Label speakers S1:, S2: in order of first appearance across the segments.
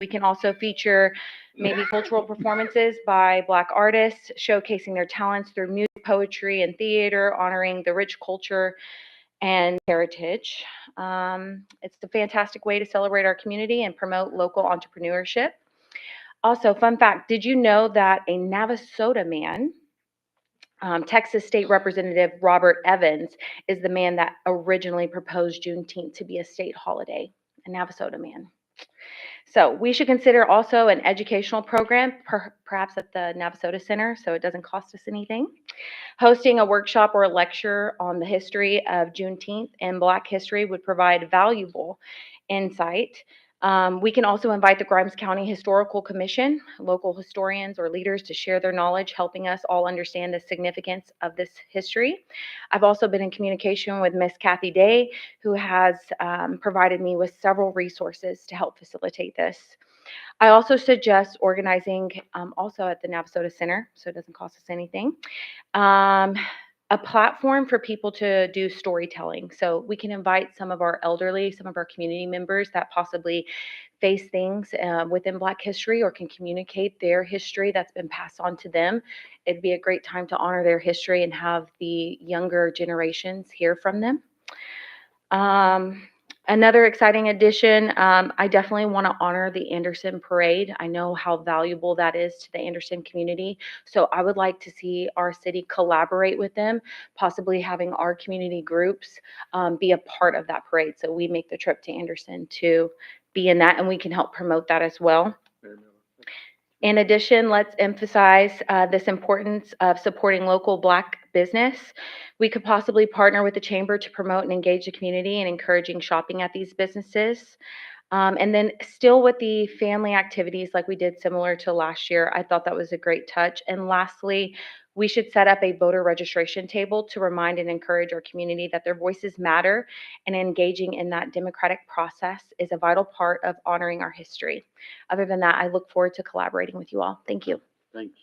S1: We can also feature maybe cultural performances by Black artists, showcasing their talents through music, poetry, and theater, honoring the rich culture and heritage. It's a fantastic way to celebrate our community and promote local entrepreneurship. Also, fun fact, did you know that a Navasota man, Texas State Representative Robert Evans, is the man that originally proposed Juneteenth to be a state holiday, a Navasota man. So we should consider also an educational program, perhaps at the Navasota Center, so it doesn't cost us anything. Hosting a workshop or a lecture on the history of Juneteenth and Black history would provide valuable insight. We can also invite the Grimes County Historical Commission, local historians or leaders to share their knowledge, helping us all understand the significance of this history. I've also been in communication with Miss Kathy Day, who has provided me with several resources to help facilitate this. I also suggest organizing, also at the Navasota Center, so it doesn't cost us anything, a platform for people to do storytelling. So we can invite some of our elderly, some of our community members that possibly face things within Black history or can communicate their history that's been passed on to them. It'd be a great time to honor their history and have the younger generations hear from them. Another exciting addition, I definitely want to honor the Anderson Parade. I know how valuable that is to the Anderson community. So I would like to see our city collaborate with them, possibly having our community groups be a part of that parade. So we make the trip to Anderson to be in that, and we can help promote that as well. In addition, let's emphasize this importance of supporting local Black business. We could possibly partner with the chamber to promote and engage the community and encouraging shopping at these businesses. And then still with the family activities like we did similar to last year, I thought that was a great touch. And lastly, we should set up a voter registration table to remind and encourage our community that their voices matter, and engaging in that democratic process is a vital part of honoring our history. Other than that, I look forward to collaborating with you all. Thank you.
S2: Thanks.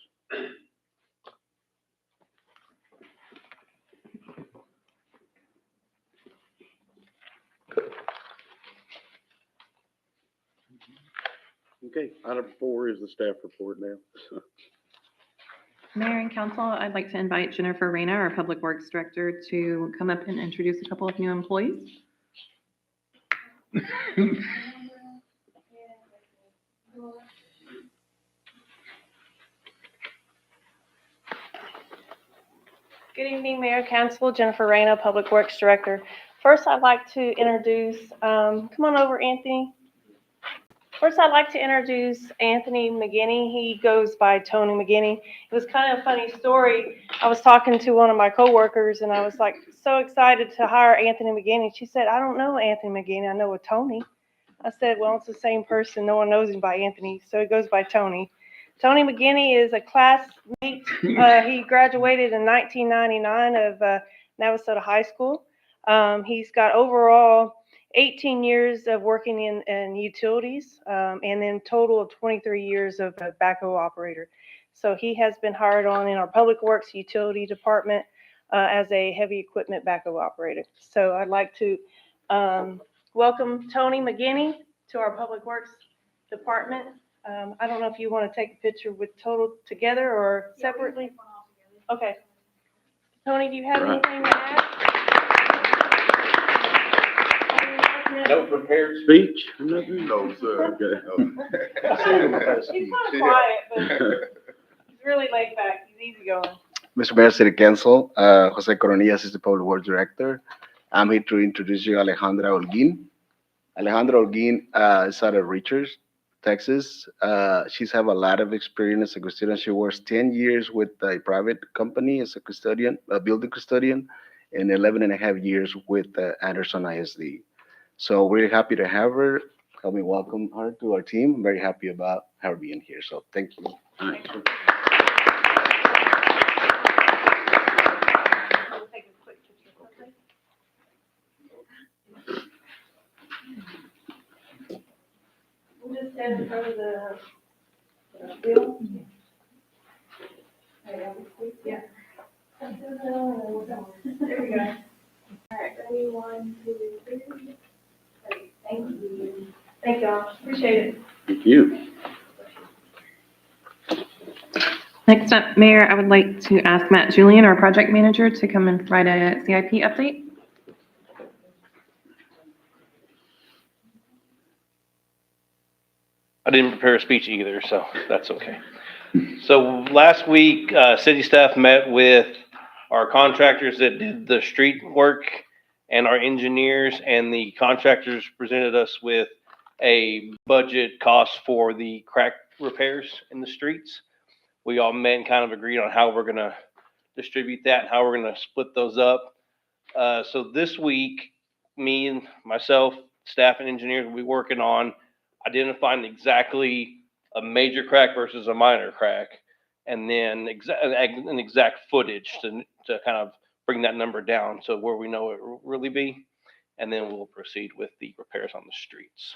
S2: Okay, item 4 is the staff report now.
S3: Mayor and Council, I'd like to invite Jennifer Reyna, our Public Works Director, to come up and introduce a couple of new employees.
S4: Good evening, Mayor, Council. Jennifer Reyna, Public Works Director. First, I'd like to introduce, come on over, Anthony. First, I'd like to introduce Anthony McGinney. He goes by Tony McGinney. It was kind of a funny story. I was talking to one of my coworkers, and I was like so excited to hire Anthony McGinney. She said, "I don't know Anthony McGinney. I know a Tony." I said, "Well, it's the same person. No one knows him by Anthony, so he goes by Tony." Tony McGinney is a classmate. He graduated in 1999 of Navasota High School. He's got overall 18 years of working in utilities, and then total of 23 years of a backhoe operator. So he has been hired on in our Public Works Utility Department as a heavy equipment backhoe operator. So I'd like to welcome Tony McGinney to our Public Works Department. I don't know if you want to take a picture with Total together or separately. Okay. Tony, do you have anything to add?
S2: No prepared speech? Nothing?
S5: No, sir.
S2: Okay.
S4: He's kind of quiet, but he's really laid back. He's easygoing.
S5: Mr. Mayor, City Council, Jose Coronillas is the Public Works Director. I'm here to introduce you Alejandra Holguin. Alejandra Holguin is out of Richards, Texas. She's have a lot of experience as a custodian. She works 10 years with a private company as a custodian, a building custodian, and 11 and a half years with Anderson ISD. So we're happy to have her. Help me welcome her to our team. I'm very happy about her being here. So thank you.
S2: Thanks.
S4: Take a quick picture, okay? We'll just stand in front of the bill. Yeah. There we go. All right, ready, 1, 2, 3. Great, thank you. Thank y'all, appreciate it.
S2: Thank you.
S3: Next up, Mayor, I would like to ask Matt Julian, our project manager, to come and provide a CIP update.
S6: I didn't prepare a speech either, so that's okay. So last week, city staff met with our contractors that did the street work and our engineers, and the contractors presented us with a budget cost for the crack repairs in the streets. We all met and kind of agreed on how we're gonna distribute that and how we're gonna split those up. So this week, me and myself, staff and engineers will be working on identifying exactly a major crack versus a minor crack, and then an exact footage to kind of bring that number down so where we know it will really be, and then we'll proceed with the repairs on the streets.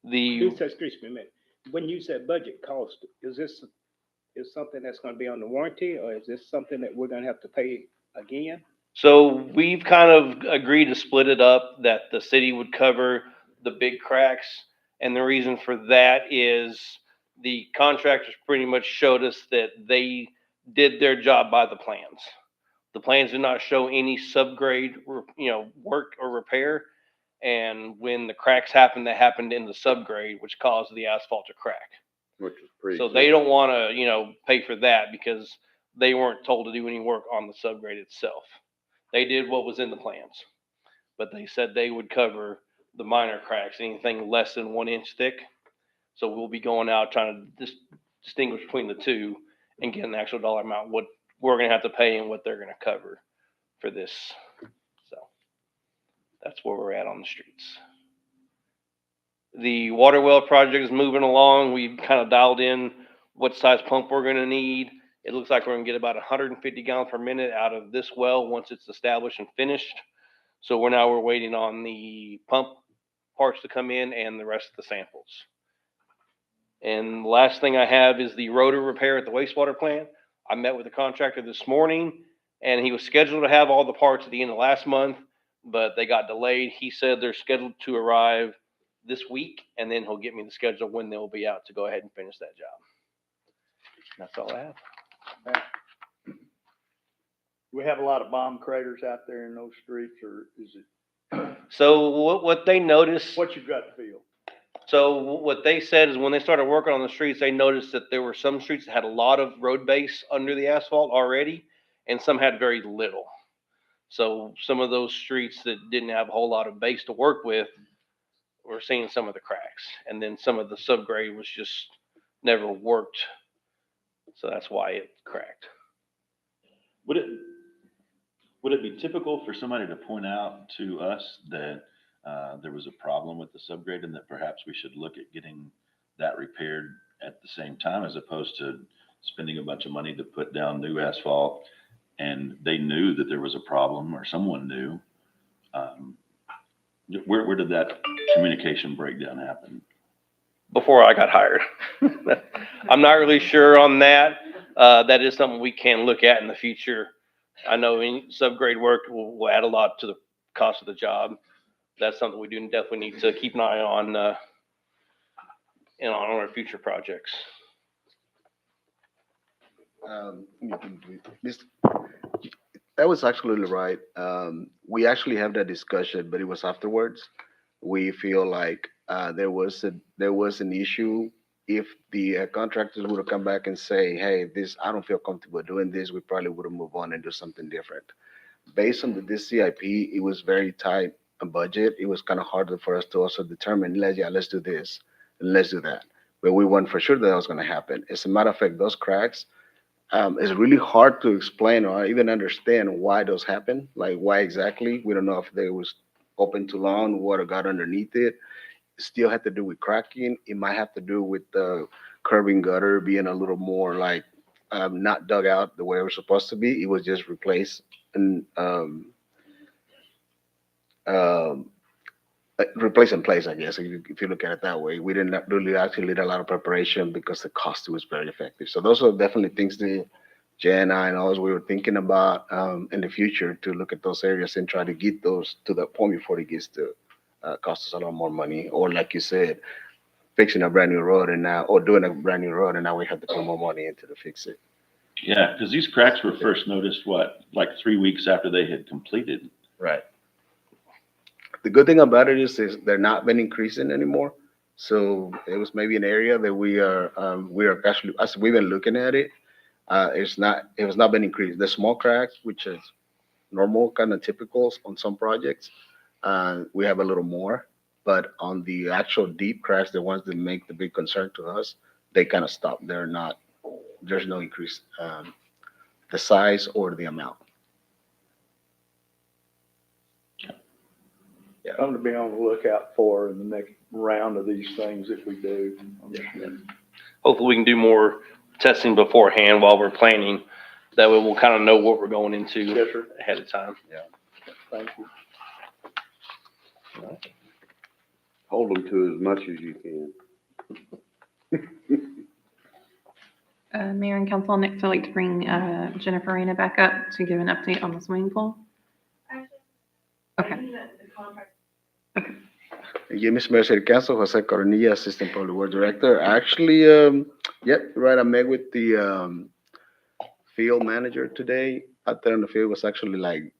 S7: Excuse me a minute. When you said budget cost, is something that's gonna be on the warranty, or is this something that we're gonna have to pay again?
S6: So we've kind of agreed to split it up, that the city would cover the big cracks. And the reason for that is the contractors pretty much showed us that they did their job by the plans. The plans did not show any subgrade, work or repair. And when the cracks happened, they happened in the subgrade, which caused the asphalt to crack.
S2: Which is pretty.
S6: So they don't want to, pay for that because they weren't told to do any work on the subgrade itself. They did what was in the plans, but they said they would cover the minor cracks, anything less than 1 inch thick. So we'll be going out trying to distinguish between the two and get an actual dollar amount, what we're going to have to pay and what they're going to cover for this. So that's where we're at on the streets. The water well project is moving along. We've kind of dialed in what size pump we're going to need. It looks like we're going to get about 150 gallons per minute out of this well once it's established and finished. So we're waiting on the pump parts to come in and the rest of the samples. And the last thing I have is the rotor repair at the wastewater plant. I met with the contractor this morning, and he was scheduled to have all the parts at the end of last month, but they got delayed. He said they're scheduled to arrive this week, and then he'll get me the schedule when they'll be out to go ahead and finish that job. That's all I have.
S8: We have a lot of bomb craters out there in those streets, or is it,
S6: So what they noticed,
S8: what's your gut feel?
S6: so what they said is when they started working on the streets, they noticed that there were some streets that had a lot of road base under the asphalt already, and some had very little. So some of those streets that didn't have a whole lot of base to work with, we're seeing some of the cracks. And then some of the subgrade was just never worked. So that's why it cracked.
S9: Would it be typical for somebody to point out to us that there was a problem with the subgrade and that perhaps we should look at getting that repaired at the same time, as opposed to spending a bunch of money to put down new asphalt and they knew that there was a problem, or someone knew? Where did that communication breakdown happen?
S6: Before I got hired. I'm not really sure on that. That is something we can look at in the future. I know any subgrade work will add a lot to the cost of the job. That's something we do definitely need to keep an eye on, on our future projects.
S5: That was absolutely right. We actually have that discussion, but it was afterwards. We feel like there was an issue. If the contractors would have come back and say, "Hey, I don't feel comfortable doing this," we probably would have moved on and do something different. Based on this CIP, it was very tight a budget. It was kind of harder for us to also determine, let's do this and let's do that. But we weren't for sure that was going to happen. As a matter of fact, those cracks, it's really hard to explain or even understand why those happen. Like why exactly? We don't know if they was open too long, water got underneath it. Still had to do with cracking. It might have to do with the curbing gutter being a little more like not dug out the way it was supposed to be. It was just replaced and replace in place, I guess. If you look at it that way, we didn't really actually did a lot of preparation because the cost was very effective. So those are definitely things that Jen and I and others we were thinking about in the future to look at those areas and try to get those to that point before it gets to cost us a lot more money. Or like you said, fixing a brand new road and now, or doing a brand new road, and now we have to put more money into to fix it.
S9: Yeah, because these cracks were first noticed, what, like 3 weeks after they had completed?
S5: Right. The good thing about it is they're not been increasing anymore. So it was maybe an area that we are actually, as we've been looking at it, it has not been increased. The small cracks, which is normal, kind of typical on some projects, we have a little more. But on the actual deep cracks, the ones that make the big concern to us, they kind of stop. There's no increase, the size or the amount.
S8: Something to be on the lookout for in the next round of these things if we do.
S6: Hopefully we can do more testing beforehand while we're planning. That way we'll kind of know what we're going into
S8: Yes, sir.
S6: ahead of time.
S8: Thank you.
S2: Hold them to as much as you can.
S3: Mayor and council, next I'd like to bring Jennifer Reyna back up to give an update on the swimming pool. Okay.
S5: Yeah, Mr. Mayor, City Council, Jose Coronilla, Assistant Public Works Director. Actually, right, I met with the field manager today. Out there in the field was actually like,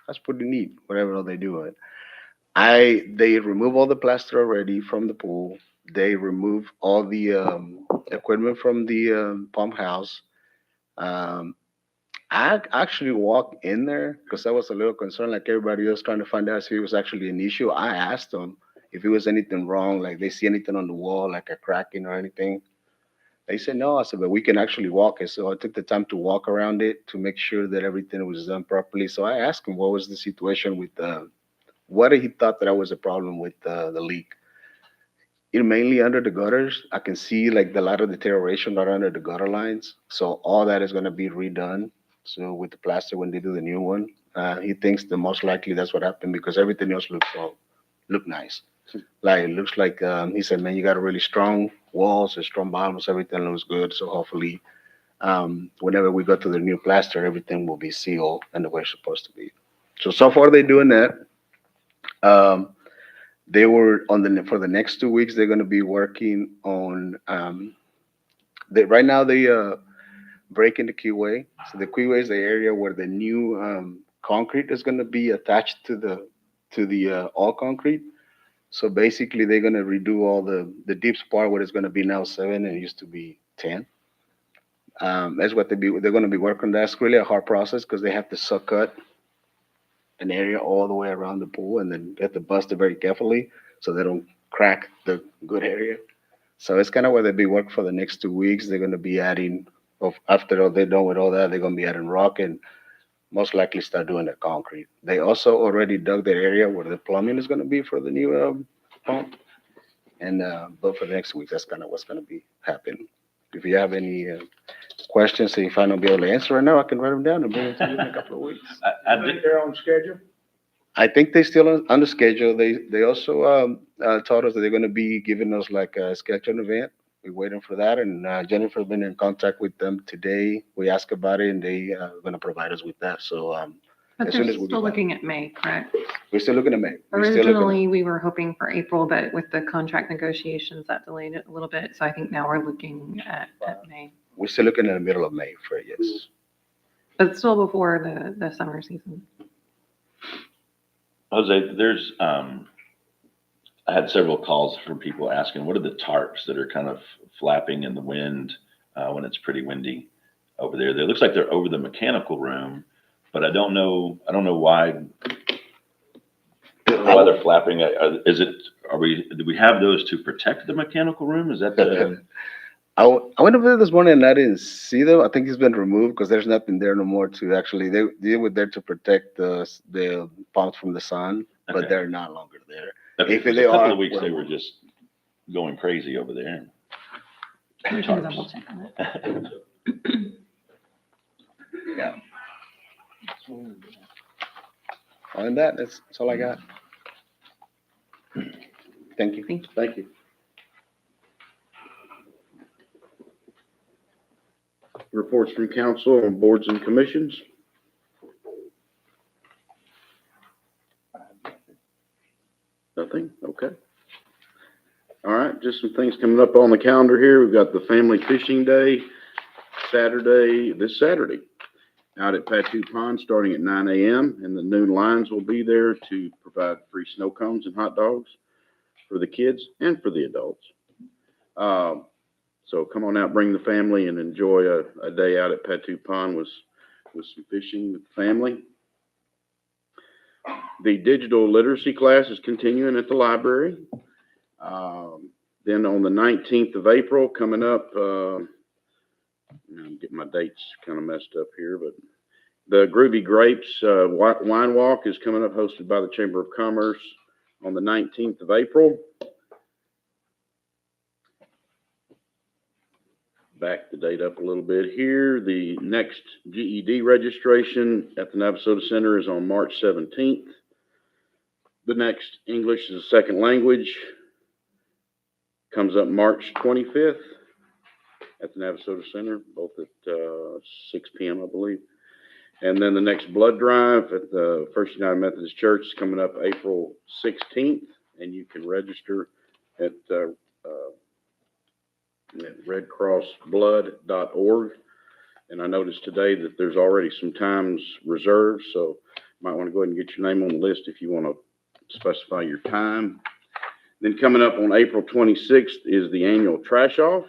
S5: that's pretty neat, whatever they do it. They remove all the plaster already from the pool. They remove all the equipment from the pump house. I actually walked in there because I was a little concerned, like everybody else, trying to find out if it was actually an issue. I asked them if it was anything wrong, like they see anything on the wall, like a cracking or anything. They said no. I said, but we can actually walk it. So I took the time to walk around it to make sure that everything was done properly. So I asked him what was the situation with what he thought that I was a problem with the leak. It mainly under the gutters. I can see like the lot of deterioration right under the gutter lines. So all that is going to be redone. So with the plaster when they do the new one, he thinks the most likely that's what happened because everything else look nice. Like it looks like he said, man, you got a really strong walls and strong bottoms. Everything looks good. So hopefully, whenever we go to the new plaster, everything will be sealed and the way it's supposed to be. So far they're doing that. They were for the next 2 weeks. They're going to be working on. Right now they breaking the keyway. So the keyway is the area where the new concrete is going to be attached to the all concrete. So basically, they're going to redo all the deep part where it's going to be now 7 and it used to be 10. That's what they're going to be working on. That's really a hard process because they have to suck cut an area all the way around the pool and then they have to bust it very carefully so they don't crack the good area. So it's kind of where they'll be working for the next 2 weeks. They're going to be adding, after they're done with all that, they're going to be adding rock and most likely start doing the concrete. They also already dug that area where the plumbing is going to be for the new pump. And but for the next week, that's kind of what's going to be happening. If you have any questions, so if I don't be able to answer right now, I can write them down and bring them to you in a couple of weeks.
S8: I think they're on schedule.
S5: I think they still on the schedule. They also told us that they're going to be giving us like a scheduled event. We're waiting for that, and Jennifer's been in contact with them today. We asked about it, and they are going to provide us with that. So
S3: But
S5: as soon
S3: they're
S5: as we
S3: still
S5: get back.
S3: looking at May, correct?
S5: We're still looking at May. We're still looking
S3: Originally, we were hoping for April, but with the contract negotiations, that delayed it a little bit. So I think now we're looking at May.
S5: we're still looking at the middle of May for it, yes.
S3: But still before the summer season.
S9: Jose, I had several calls from people asking, what are the tarps that are kind of flapping in the wind when it's pretty windy over there? It looks like they're over the mechanical room, but I don't know why they're flapping. Do we have those to protect the mechanical room? Is that the?
S5: I went over there this morning and I didn't see them. I think it's been removed because there's nothing there no more to actually. They were there to protect the pumps from the sun, but
S9: Okay.
S5: they're not longer there.
S9: Okay,
S5: If
S9: 'cause
S5: they
S9: a couple
S5: are,
S9: of weeks
S5: we're
S9: they were
S5: removed.
S9: just going crazy over there.
S3: We can double check on it.
S5: Yeah. Other than that, that's all I got. Thank you.
S3: Thank you.
S2: Thank you. Reports from council on boards and commissions. Nothing? Okay. All right, just some things coming up on the calendar here. We've got the Family Fishing Day, this Saturday, out at Patu Pond, starting at 9 a.m. And the noon lines will be there to provide free snow cones and hot dogs for the kids and for the adults. So come on out, bring the family, and enjoy a day out at Patu Pond with some fishing with the family. The digital literacy class is continuing at the library. Then on the 19th of April, coming up, I'm getting my dates kind of messed up here, but the Groovy Grapes Wine Walk is coming up, hosted by the Chamber of Commerce on the 19th of April. Back the date up a little bit here. The next GED registration at the Navasota Center is on March 17th. The next English as a second language comes up March 25th at the Navasota Center, both at 6 p.m., I believe. And then the next blood drive at the First United Methodist Church is coming up April 16th, and you can register at redcrossblood.org. And I noticed today that there's already some times reserved, so you might want to go ahead and get your name on the list if you want to specify your time. Then coming up on April 26th is the annual trash off,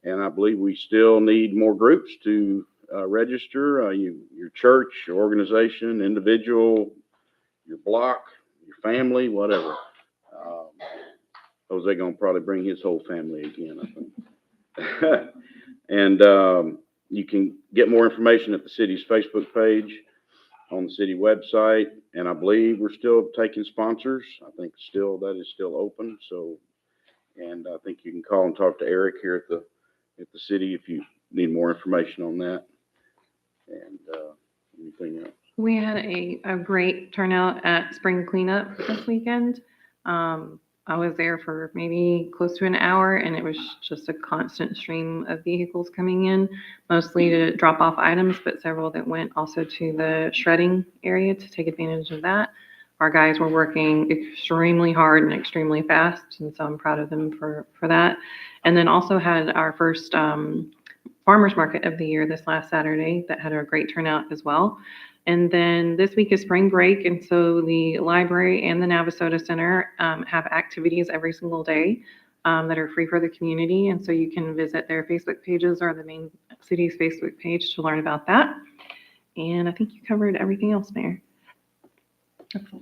S2: and I believe we still need more groups to register. Your church, your organization, individual, your block, your family, whatever. Jose gonna probably bring his whole family again, I think. And you can get more information at the city's Facebook page, on the city website, and I believe we're still taking sponsors. I think that is still open. So, and I think you can call and talk to Eric here at the city if you need more information on that. And anything else?
S3: We had a great turnout at spring cleanup this weekend. I was there for maybe close to an hour, and it was just a constant stream of vehicles coming in, mostly to drop off items, but several that went also to the shredding area to take advantage of that. Our guys were working extremely hard and extremely fast, and so I'm proud of them for that. And then also had our first farmers market of the year this last Saturday that had a great turnout as well. And then this week is spring break, and so the library and the Navasota Center have activities every single day that are free for the community. And so you can visit their Facebook pages or the main city's Facebook page to learn about that. And I think you covered everything else, Mayor. That's all.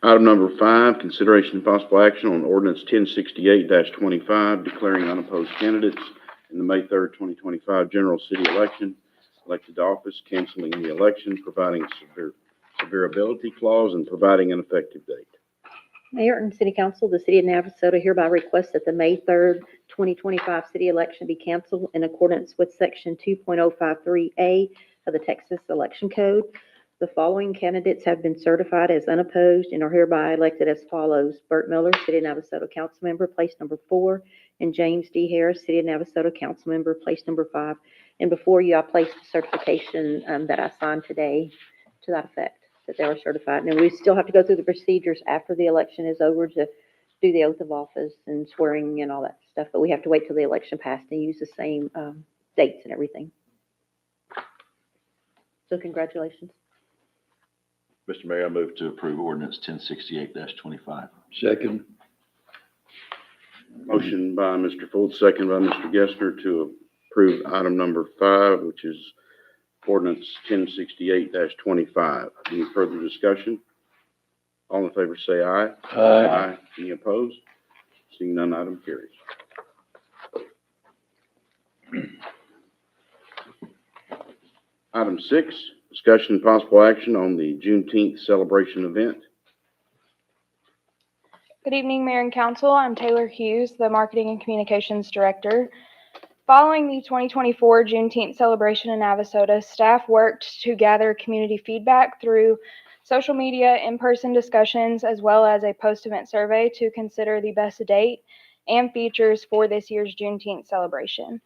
S2: Item number 5, consideration and possible action on ordinance 1068-25, declaring unopposed candidates in the May 3rd, 2025 general city election, elected to office, canceling the election, providing severability clause, and providing an effective date.
S10: Mayor and City Council, the City of Navasota hereby requests that the May 3rd, 2025 city election be canceled in accordance with Section 2.053A of the Texas Election Code. The following candidates have been certified as unopposed and are hereby elected as follows: Burt Miller, City of Navasota Councilmember, place number 4, and James D. Harris, City of Navasota Councilmember, place number 5. And before you, I placed the certification that I signed today to that effect, that they were certified. And we still have to go through the procedures after the election is over to do the oath of office and swearing and all that stuff, but we have to wait till the election passed and use the same dates and everything. So congratulations.
S9: Mr. Mayor, I move to approve ordinance 1068-25.
S8: Second.
S2: Motion by Mr. Foltz, second by Mr. Gessner to approve item number 5, which is ordinance 1068-25. Any further discussion? All in favor say aye. Aye. Any opposed? Seeing none, item carries. Item 6, discussion and possible action on the Juneteenth celebration event.
S11: Good evening, Mayor and Council. I'm Taylor Hughes, the Marketing and Communications Director. Following the 2024 Juneteenth celebration in Navasota, staff worked to gather community feedback through social media, in-person discussions, as well as a post-event survey to consider the best date and features for this year's Juneteenth celebration.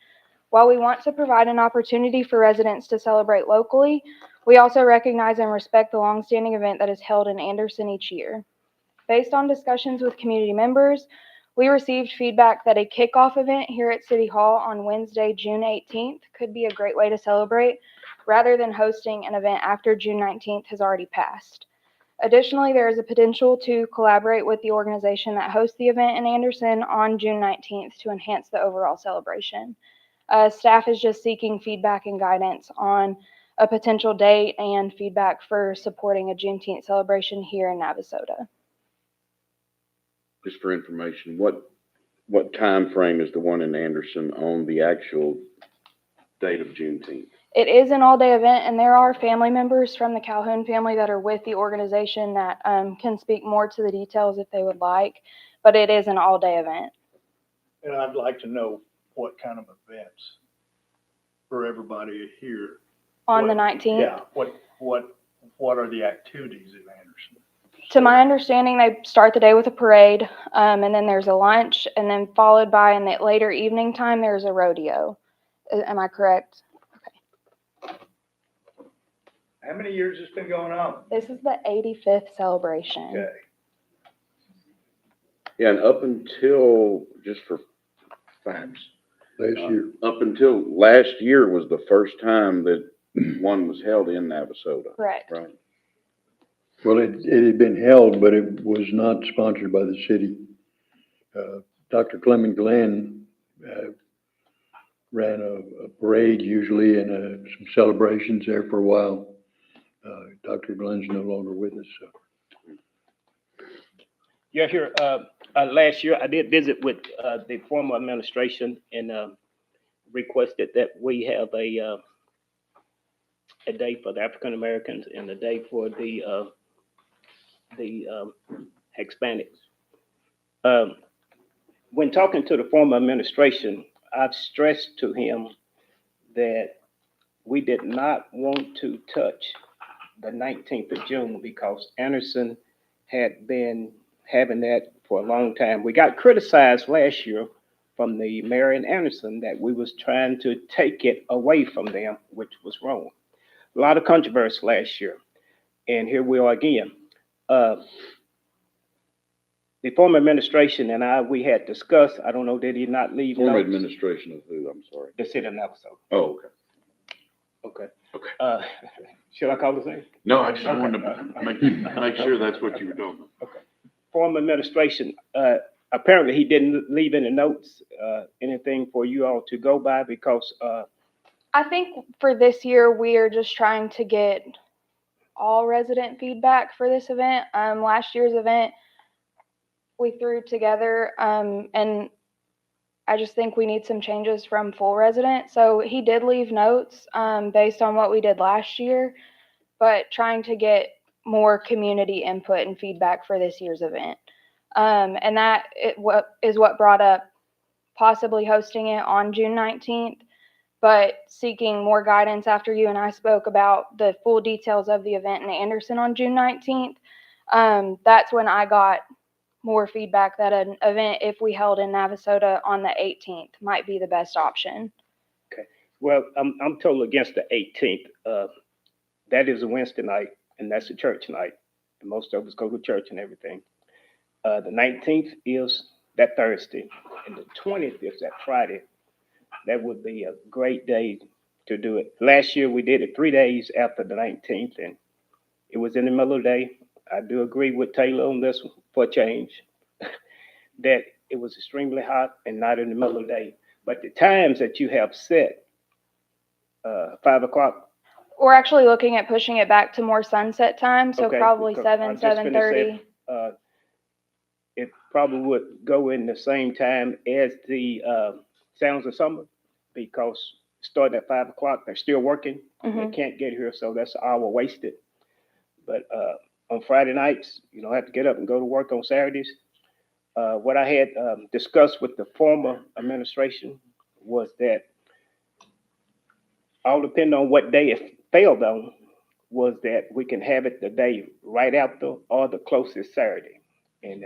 S11: While we want to provide an opportunity for residents to celebrate locally, we also recognize and respect the longstanding event that is held in Anderson each year. Based on discussions with community members, we received feedback that a kickoff event here at City Hall on Wednesday, June 18th could be a great way to celebrate rather than hosting an event after June 19th has already passed. Additionally, there is a potential to collaborate with the organization that hosts the event in Anderson on June 19th to enhance the overall celebration. Staff is just seeking feedback and guidance on a potential date and feedback for supporting a Juneteenth celebration here in Navasota.
S2: Just for information, what time frame is the one in Anderson on the actual date of Juneteenth?
S11: It is an all-day event, and there are family members from the Calhoun family that are with the organization that can speak more to the details if they would like, but it is an all-day event.
S8: And I'd like to know what kind of events for everybody here.
S11: On the
S8: What-
S11: 19th?
S8: Yeah, what are the activities in Anderson?
S11: To my understanding, they start the day with a parade, and then there's a lunch, and then followed by in the later evening time, there's a rodeo. Am I correct?
S8: How many years has been going on?
S11: This is the 85th celebration.
S8: Okay.
S2: Yeah, and up until, just for facts.
S12: Last year.
S2: Up until last year was the first time that one was held in Navasota,
S11: Correct.
S2: right?
S12: Well, it had been held, but it was not sponsored by the city. Dr. Clement Glenn ran a parade usually and some celebrations there for a while. Dr. Glenn's no longer with us, so.
S7: Yeah, here, last year I did visit with, the former administration and, requested that we have a day for the African Americans and a day for the Hispanics. When talking to the former administration, I've stressed to him that we did not want to touch the 19th of June because Anderson had been having that for a long time. We got criticized last year from the mayor in Anderson that we was trying to take it away from them, which was wrong. A lot of controversy last year, and here we are again. The former administration and we had discussed, I don't know, did he not leave
S2: Former
S7: notes?
S2: administration of who, I'm sorry?
S7: The city of Navasota.
S2: Oh, okay.
S7: Okay.
S2: Okay.
S7: Should I call the same?
S2: No, I just
S7: Okay.
S2: wanted to make sure that's what you were doing.
S7: Former administration, apparently he didn't leave any notes, anything for you all to go by because,
S11: I think for this year, we are just trying to get all resident feedback for this event. Last year's event, we threw together, and I just think we need some changes from full resident. So he did leave notes, based on what we did last year, but trying to get more community input and feedback for this year's event. And that is what brought up possibly hosting it on June 19th, but seeking more guidance after you and I spoke about the full details of the event in Anderson on June 19th. That's when I got more feedback that an event, if we held in Navasota on the 18th, might be the best option.
S7: well, I'm totally against the 18th. That is a Wednesday night and that's a church night. And most of us go to church and everything. The 19th is that Thursday and the 20th is that Friday. That would be a great day to do it. Last year we did it 3 days after the 19th and it was in the middle of the day. I do agree with Taylor on this one for a change, that it was extremely hot and not in the middle of the day. But the times that you have set, 5 o'clock.
S11: We're actually looking at pushing it back to more sunset time, so
S7: Okay,
S11: probably
S7: because
S11: 7,
S7: I was just gonna
S11: 7:30.
S7: say, it probably would go in the same time as the Sounds of Summer because starting at 5 o'clock, they're still working. They
S11: Mhm.
S7: can't get here, so that's an hour wasted. But on Friday nights, you don't have to get up and go to work on Saturdays. What I had discussed with the former administration was that all depending on what day it failed on, was that we can have it the day right after or the closest Saturday. And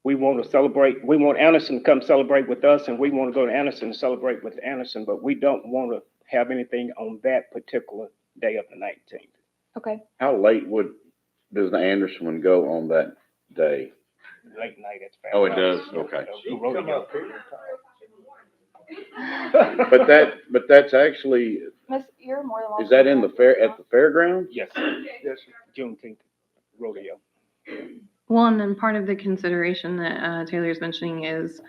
S7: we want to celebrate, we want Anderson to come celebrate with us, and we want to go to Anderson and celebrate with Anderson, but we don't want to have anything on that particular day of the 19th.
S11: Okay.
S2: How late does the Anderson one go on that day?
S7: Late night at
S2: Oh, it does? Okay.
S7: Rodeo.
S2: But that's actually,
S11: Miss, you're more than welcome.
S2: is that in the fair, at the fairgrounds?
S7: Yes, yes, Juneteenth rodeo.
S3: Well, and then part of the consideration that Taylor's mentioning is,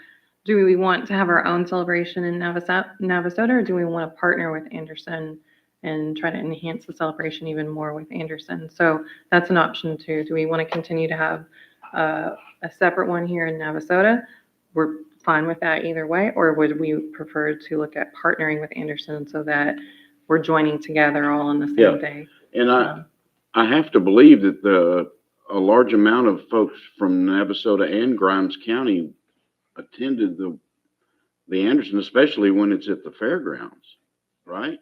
S3: do we want to have our own celebration in Navasota, or do we want to partner with Anderson and try to enhance the celebration even more with Anderson? So that's an option too. Do we want to continue to have a separate one here in Navasota? We're fine with that either way, or would we prefer to look at partnering with Anderson so that we're joining together all on the
S2: Yeah.
S3: same day?
S2: And I have to believe that a large amount of folks from Navasota and Grimes County attended the Anderson, especially when it's at the fairgrounds, right?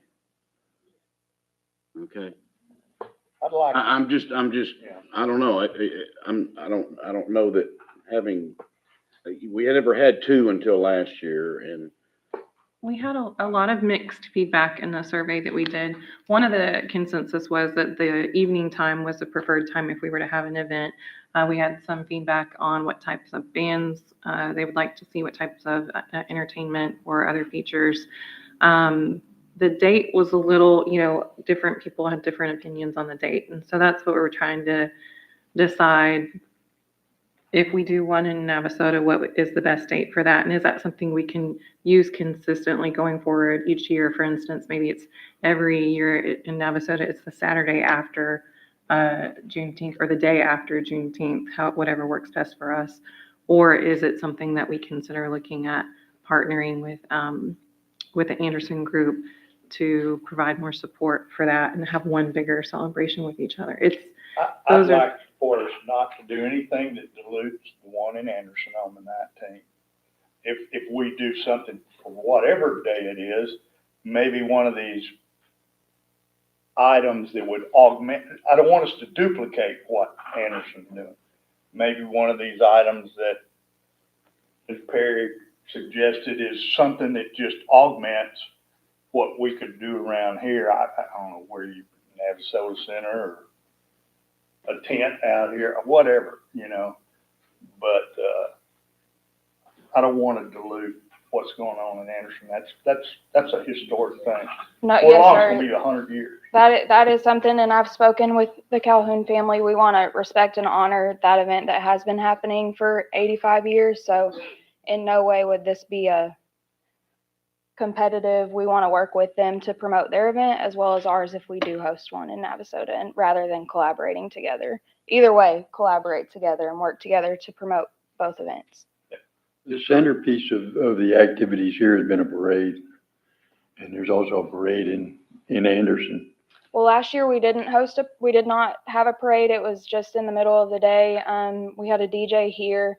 S2: Okay.
S8: I'd like.
S2: I'm just, I don't know. I don't know that we had never had two until last year, and
S3: We had a lot of mixed feedback in the survey that we did. One of the consensus was that the evening time was the preferred time if we were to have an event. We had some feedback on what types of bands they would like to see, what types of entertainment or other features. The date was a little, different people had different opinions on the date. And so that's what we were trying to decide. If we do one in Navasota, what is the best date for that? And is that something we can use consistently going forward each year? For instance, maybe it's every year in Navasota, it's the Saturday after Juneteenth or the day after Juneteenth, whatever works best for us. Or is it something that we consider looking at partnering with the Anderson group to provide more support for that and have one bigger celebration with each other?
S8: I'd like for us not to do anything that dilutes the one in Anderson on the 19th. If we do something for whatever day it is, maybe one of these items that would augment, I don't want us to duplicate what Anderson's doing. Maybe one of these items that, as Perry suggested, is something that just augments what we could do around here. I don't know where Navasota Center or a tent out here, whatever, but, I don't want to dilute what's going on in Anderson. That's a historic thing.
S11: No,
S8: Well,
S11: yes,
S8: it's
S11: sir.
S8: going to be 100 years.
S11: That is something, and I've spoken with the Calhoun family. We want to respect and honor that event that has been happening for 85 years. So in no way would this be a competitive. We want to work with them to promote their event as well as ours if we do host one in Navasota, and rather than collaborating together. Either way, collaborate together and work together to promote both events.
S12: The centerpiece of the activities here has been a parade, and there's also a parade in Anderson.
S11: Well, last year we did not have a parade. It was just in the middle of the day. We had a DJ here.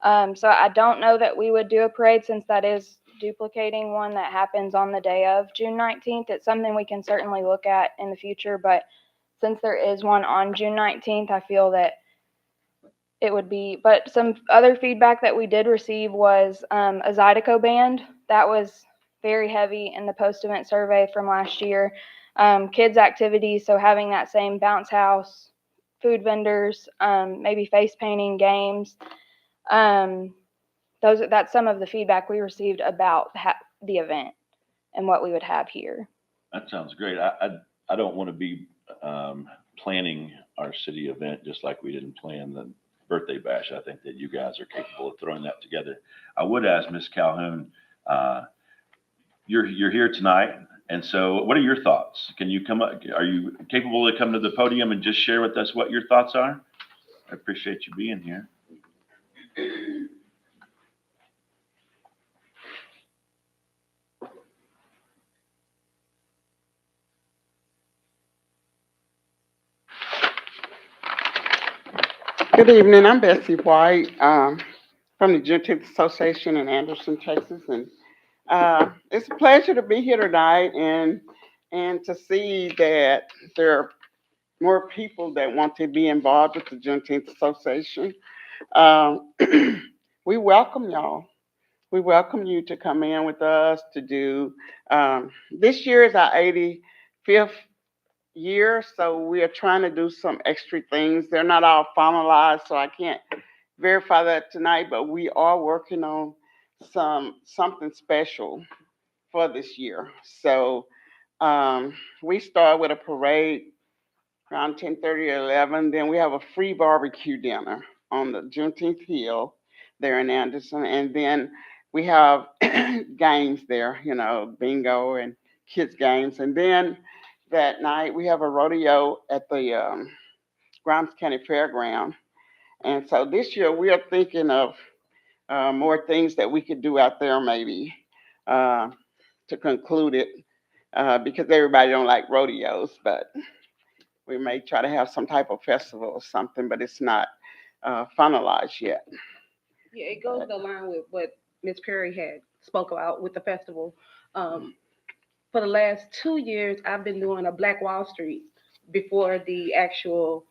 S11: So I don't know that we would do a parade since that is duplicating one that happens on the day of June 19th. It's something we can certainly look at in the future, but since there is one on June 19th, I feel that it would be, but some other feedback that we did receive was a Zydeco band. That was very heavy in the post-event survey from last year. Kids activities, so having that same bounce house, food vendors, maybe face painting, games. That's some of the feedback we received about the event and what we would have here.
S9: That sounds great. I don't want to be planning our city event just like we didn't plan the birthday bash. I think that you guys are capable of throwing that together. I would ask Ms. Calhoun, you're here tonight, and so what are your thoughts? Can you come up? Are you capable to come to the podium and just share with us what your thoughts are? I appreciate you being here.
S13: Good evening. I'm Bessie White from the Juneteenth Association in Anderson, Texas, and it's a pleasure to be here tonight and to see that there are more people that want to be involved with the Juneteenth Association. we welcome y'all. We welcome you to come in with us to do, this year is our 85th year, so we are trying to do some extra things. They're not all finalized, so I can't verify that tonight, but we are working on something special for this year. So we start with a parade around 10:30 or 11. Then we have a free barbecue dinner on the Juneteenth Hill there in Anderson. And then we have games there, you know, bingo and kids games. And then that night we have a rodeo at the Grimes County Fairground. And so this year we are thinking of more things that we could do out there maybe to conclude it because everybody don't like rodeos, but we may try to have some type of festival or something, but it's not finalized yet.
S14: Yeah, it goes along with what Ms. Perry had spoke about with the festival. For the last 2 years, I've been doing a Black Wall Street before the actual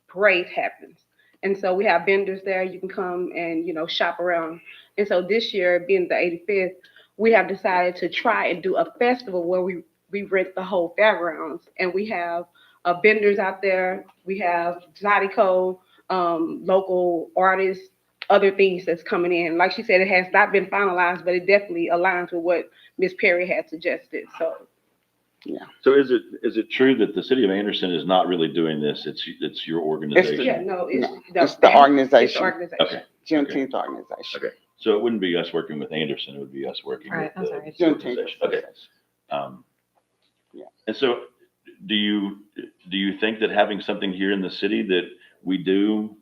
S14: parade happens. And so we have vendors there. You can come and, you know, shop around. And so this year, being the 85th, we have decided to try and do a festival where we rent the whole fairgrounds. And we have vendors out there. We have Zydeco, local artists, other things that's coming in. Like she said, it has not been finalized, but it definitely aligns with what Ms. Perry had suggested. So,
S13: yeah.
S9: So is it true that the city of Anderson is not really doing this? It's your organization?
S14: yeah, no,
S13: It's the organization.
S14: It's the organization.
S9: Okay.
S13: Juneteenth organization.
S9: Okay. So it wouldn't be us working with Anderson, it would be us working with
S3: I'm sorry.
S9: the
S13: Juneteenth
S9: organization. Okay.
S13: Yeah.
S9: And so do you think that having something here in the city that we do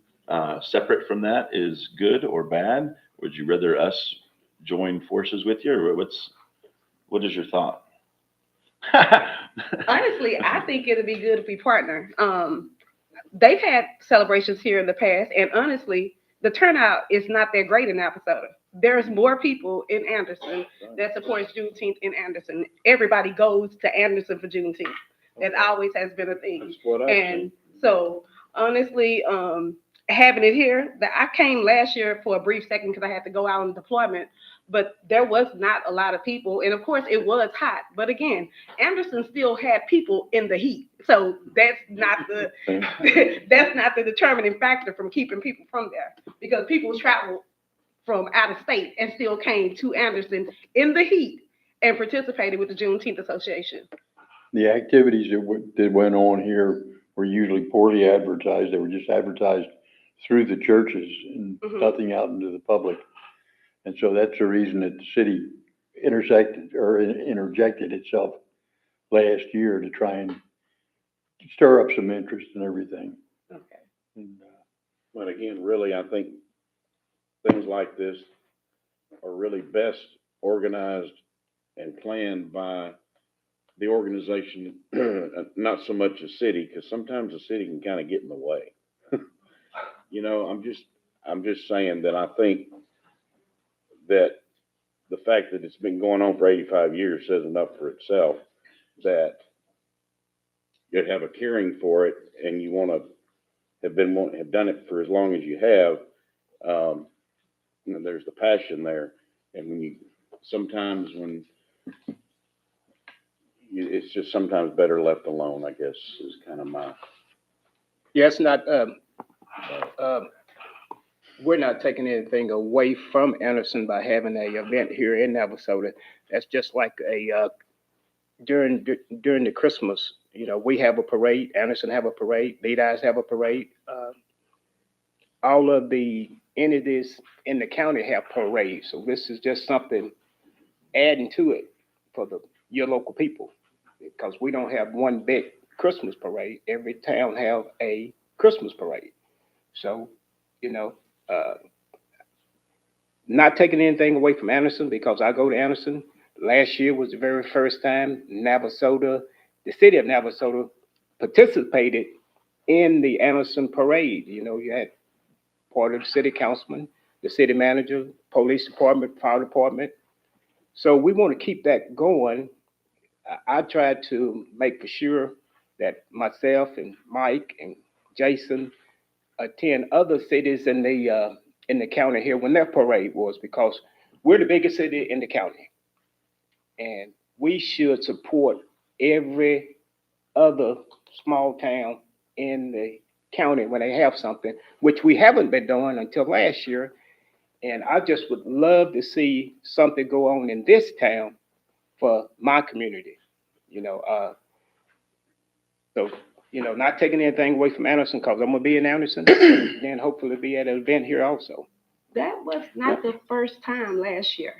S9: separate from that is good or bad? Would you rather us join forces with you, or what is your thought?
S14: Honestly, I think it'd be good if we partner. They've had celebrations here in the past, and honestly, the turnout is not that great in Navasota. There's more people in Anderson that supports Juneteenth in Anderson. Everybody goes to Anderson for Juneteenth. That always has been a thing.
S2: That's what I
S14: And so, honestly, having it here, I came last year for a brief second because I had to go out on deployment, but there was not a lot of people. And of course, it was hot. But again, Anderson still had people in the heat. So that's not the that's not the determining factor from keeping people from there, because people traveled from out of state and still came to Anderson in the heat and participated with the Juneteenth Association.
S12: The activities that went on here were usually poorly advertised. They were just advertised through the churches and nothing out into the public. And so that's the reason that the city interjected itself last year to try and stir up some interest and everything.
S14: Okay.
S12: And,
S2: But again, really, I think things like this are really best organized and planned by the organization, not so much the city, because sometimes the city can kind of get in the way. You know, I'm just saying that I think that the fact that it's been going on for 85 years says enough for itself, that you have a caring for it and you want to have done it for as long as you have. You know, there's the passion there, and sometimes it's just sometimes better left alone, I guess, is kind of my.
S7: Yeah, it's not, we're not taking anything away from Anderson by having a event here in Navasota. That's just like during the Christmas, you know, we have a parade, Anderson have a parade, Leadi's have a parade. All of the entities in the county have parades. So this is just something adding to it for your local people, because we don't have one big Christmas parade. Every town have a Christmas parade. So, you know, not taking anything away from Anderson, because I go to Anderson. Last year was the very first time Navasota, the city of Navasota, participated in the Anderson parade. You know, you had part of the city councilman, the city manager, police department, fire department. So we want to keep that going. I tried to make for sure that myself and Mike and Jason attend other cities in the in the county here when their parade was, because we're the biggest city in the county. And we should support every other small town in the county when they have something, which we haven't been doing until last year. And I just would love to see something go on in this town for my community, you know, so, you know, not taking anything away from Anderson, because I'm gonna be in Anderson, then hopefully be at an event here also.
S14: That was not the first time last year,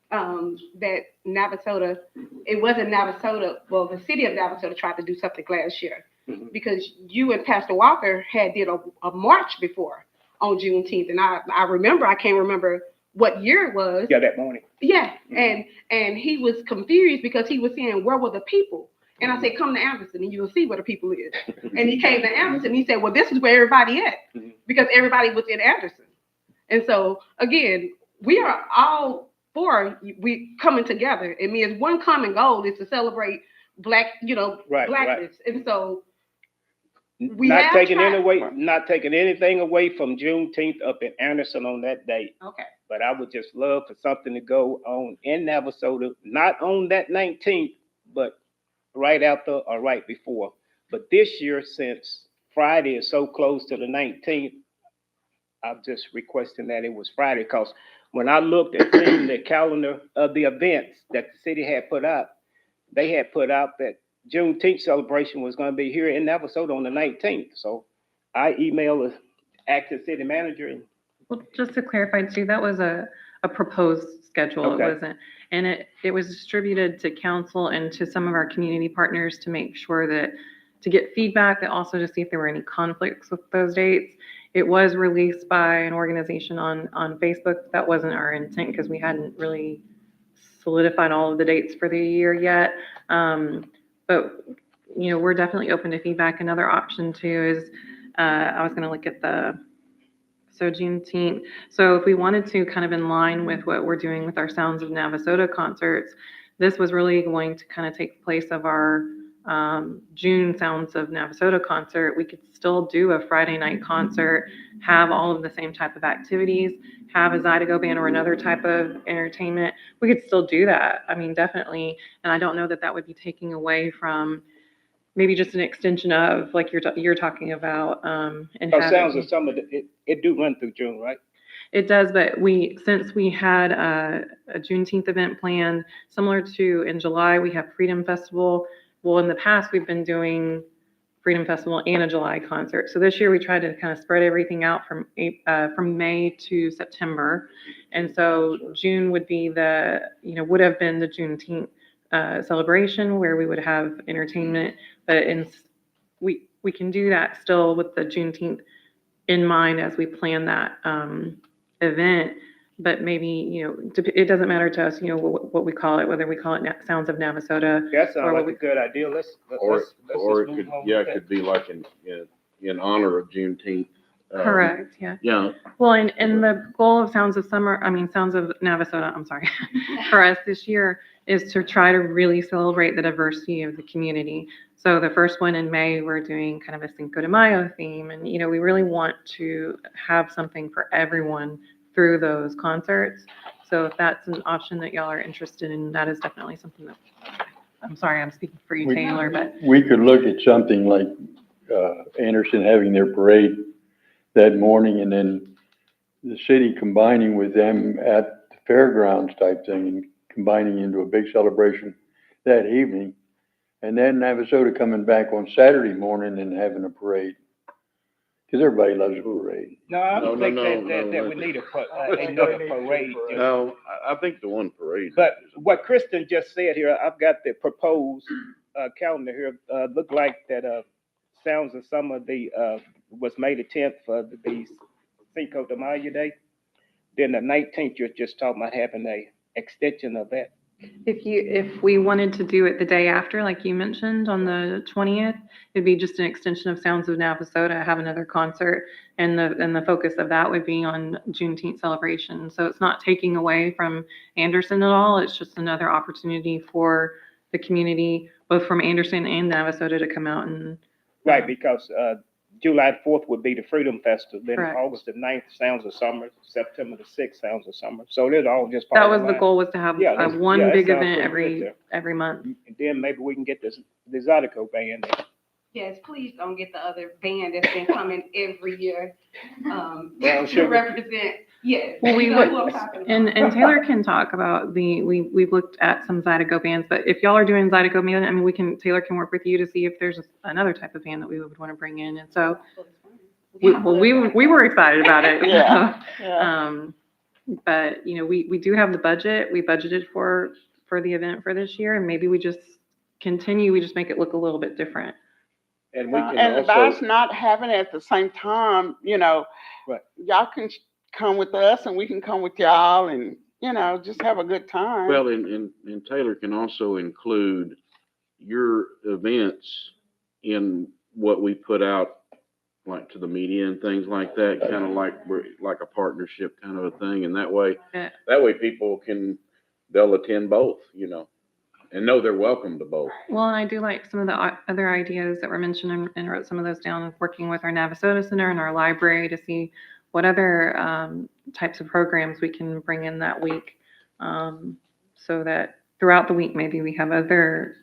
S14: that Navasota, it wasn't Navasota, well, the city of Navasota tried to do something last year.
S7: Mhm.
S14: Because you and Pastor Walker did a march before on Juneteenth, and I remember, I can't remember what year it was.
S7: Yeah, that morning.
S14: Yeah, and he was confused because he was saying, where were the people? And I said, come to Anderson and you'll see where the people is. And he came to Anderson and he said, well, this is where everybody at, because everybody was in Anderson. And so again, we are all for we coming together. It means one common goal is to celebrate Black, you know, Blackness. Right. And so we
S7: not
S14: have
S7: taking
S14: tried,
S7: not taking anything away from Juneteenth up in Anderson on that date.
S14: Okay.
S7: But I would just love for something to go on in Navasota, not on that 19th, but right after or right before. But this year, since Friday is so close to the 19th, I'm just requesting that it was Friday, because when I looked at the calendar of the events that the city had put out, they had put out that Juneteenth celebration was going to be here in Navasota on the 19th. So I emailed the acting city manager. And
S3: Well, just to clarify too, that was a proposed schedule.
S7: Okay.
S3: It wasn't, and it was distributed to council and to some of our community partners to make sure that, to get feedback, and also to see if there were any conflicts with those dates. It was released by an organization on Facebook. That wasn't our intent because we hadn't really solidified all of the dates for the year yet. But, you know, we're definitely open to feedback. Another option too is, I was gonna look at so Juneteenth. So if we wanted to kind of in line with what we're doing with our Sounds of Navasota concerts, this was really going to kind of take place of our June Sounds of Navasota concert. We could still do a Friday night concert, have all of the same type of activities, have a Zydeco band or another type of entertainment. We could still do that. I mean, definitely. And I don't know that that would be taking away from maybe just an extension of like you're talking about. And
S7: Sounds of Summer, it do run through June, right?
S3: It does, but since we had a Juneteenth event planned, similar to in July, we have Freedom Festival. Well, in the past, we've been doing Freedom Festival and a July concert. So this year we tried to kind of spread everything out from May to September. And so June would be would have been the Juneteenth celebration where we would have entertainment, but we can do that still with the Juneteenth in mind as we plan that event. But maybe, it doesn't matter to us, what we call it, whether we call it Sounds of Navasota.
S7: That sounds like a good idea. Let's
S2: Or
S7: just
S2: it
S7: move
S2: could,
S7: on
S2: yeah,
S7: with
S2: it
S7: that.
S2: could be like in honor of Juneteenth.
S3: Correct, yeah.
S2: Yeah,
S3: Well, and the goal of Sounds of Navasota, I'm sorry, for us this year is to try to really celebrate the diversity of the community. So the first one in May, we're doing kind of a Cinco de Mayo theme. And, we really want to have something for everyone through those concerts. So if that's an option that y'all are interested in, that is definitely something that, I'm sorry, I'm speaking for you, Taylor, but.
S12: We could look at something like Anderson having their parade that morning and then the city combining with them at the fairgrounds type thing and combining into a big celebration that evening. And then Navasota coming back on Saturday morning and having a parade. Because everybody loves a parade.
S7: No, I don't think
S2: no,
S7: that we need another parade.
S2: no, I think the one parade.
S7: But what Kristen just said here, I've got the proposed calendar here. Look like that Sounds of Summer was May the 10th for the Cinco de Mayo Day. Then the 19th, you're just talking about having a extension of that.
S3: If we wanted to do it the day after, like you mentioned, on the 20th, it'd be just an extension of Sounds of Navasota, have another concert, and the focus of that would be on Juneteenth celebration. So it's not taking away from Anderson at all. It's just another opportunity for the community, both from Anderson and Navasota, to come out and.
S7: Right, because July 4th would be the Freedom Festival, then
S3: Correct.
S7: August the 9th, Sounds of Summer, September the 6th, Sounds of Summer. So it all just.
S3: That
S7: fall
S3: was
S7: in
S3: the
S7: line.
S3: goal, was to have
S7: Yeah, that's-
S3: one
S7: yeah, that
S3: big
S7: sounds
S3: event
S7: pretty good there.
S3: every month.
S7: And then maybe we can get the Zydeco band there.
S14: Yes, please don't get the other band that's been coming every year,
S7: Brown
S14: to
S7: sugar.
S14: represent, yes.
S3: Well, we
S14: you know
S3: would,
S14: who I'm talking about.
S3: and Taylor can talk about we've looked at some Zydeco bands, but if y'all are doing Zydeco band, I mean, Taylor can work with you to see if there's another type of band that we would want to bring in. And so, we were excited about it.
S13: Yeah,
S3: So,
S13: yeah.
S3: but, you know, we do have the budget. We budgeted for the event for this year, and maybe we just make it look a little bit different.
S7: And we can
S13: And by us
S7: also,
S13: not having it at the same time, you know,
S7: Right.
S13: y'all can come with us and we can come with y'all and, you know, just have a good time.
S2: Well, and Taylor can also include your events in what we put out, like to the media and things like that, kind of like we're like a partnership kind of a thing. And that way people they'll attend both, you know, and know they're welcome to both.
S3: Well, and I do like some of the other ideas that were mentioned and wrote some of those down, of working with our Navasota Center and our library to see what other types of programs we can bring in that week, so that throughout the week, maybe we have other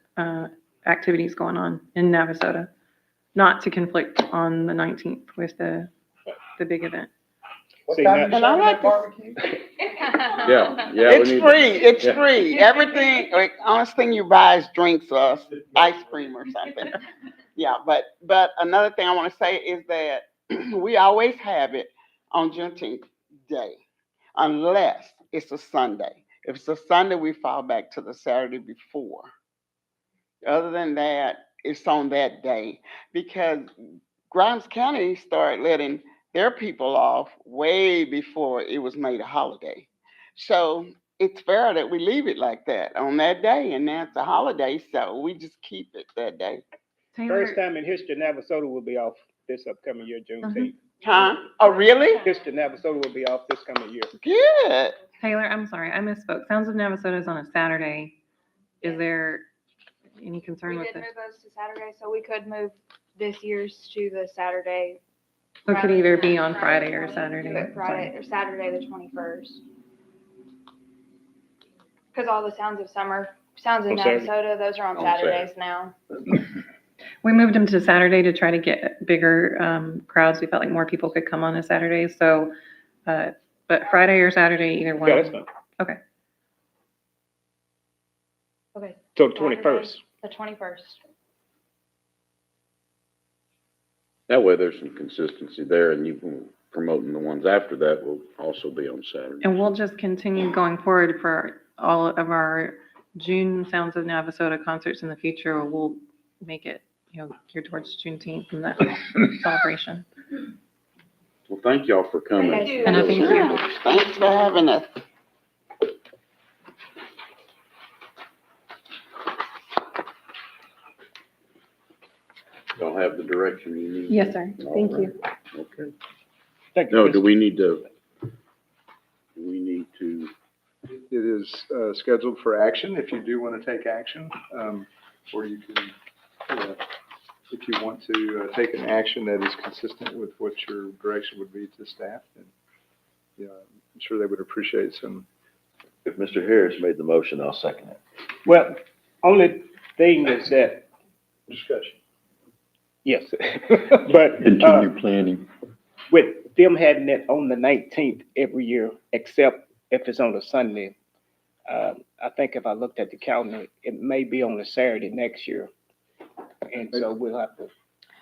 S3: activities going on in Navasota, not to conflict on the 19th with the big event.
S7: see, now,
S13: And I like to,
S2: Yeah.
S13: it's free, it's
S2: yeah.
S13: free. Everything, like, honest thing you buy is drinks or ice cream or something. Yeah, but another thing I want to say is that we always have it on Juneteenth Day, unless it's a Sunday. If it's a Sunday, we fall back to the Saturday before. Other than that, it's on that day because Grimes County started letting their people off way before it was made a holiday. So it's fair that we leave it like that on that day, and that's a holiday, so we just keep it that day.
S3: Taylor,
S7: first time in history, Navasota will be off this upcoming year, Juneteenth.
S13: Huh? Oh, really?
S7: History, Navasota will be off this coming year.
S13: Good.
S3: Taylor, I'm sorry, I misspoke. Sounds of Navasota is on a Saturday. Is there any concern
S11: We
S3: with
S11: did
S3: this?
S11: move those to Saturday, so we could move this year's to the Saturday.
S3: It could
S11: rather
S3: either
S11: than
S3: be
S11: that
S3: on Friday or
S11: 20,
S3: Saturday.
S11: do it Friday or Saturday the 21st. Because all the Sounds of
S7: On Saturday.
S11: Navasota, those are on
S2: On
S11: Saturdays now.
S3: We moved them to Saturday to try to get bigger crowds. We felt like more people could come on a Saturday. So, but Friday or Saturday, either one.
S7: Yeah, that's fine.
S3: Okay.
S11: Okay.
S7: So the 21st.
S11: The 21st.
S2: That way there's some consistency there, and you can promoting the ones after that will also be on Saturday.
S3: And we'll just continue going forward for all of our June Sounds of Navasota concerts in the future. We'll make it, you know, geared towards Juneteenth and that celebration.
S2: Well, thank y'all for coming.
S11: Thank you.
S3: And I think
S13: Sure. Thanks for having us.
S2: Y'all have the direction you need?
S3: Yes, sir. Thank
S2: All
S3: you.
S2: right. Okay.
S7: Thank you.
S2: No,
S7: Chris.
S2: do we need to?
S15: It is scheduled for action if you do want to take action, or you can, if you want to take an action that is consistent with what your direction would be to staff, then I'm sure they would appreciate some.
S9: If Mr. Harris made the motion, I'll second it.
S7: Well, only thing is that,
S15: Discussion.
S7: yes, but
S12: Continue planning.
S7: with them having it on the 19th every year, except if it's on a Sunday, I think if I looked at the calendar, it may be on a Saturday next year. And so we'll have to,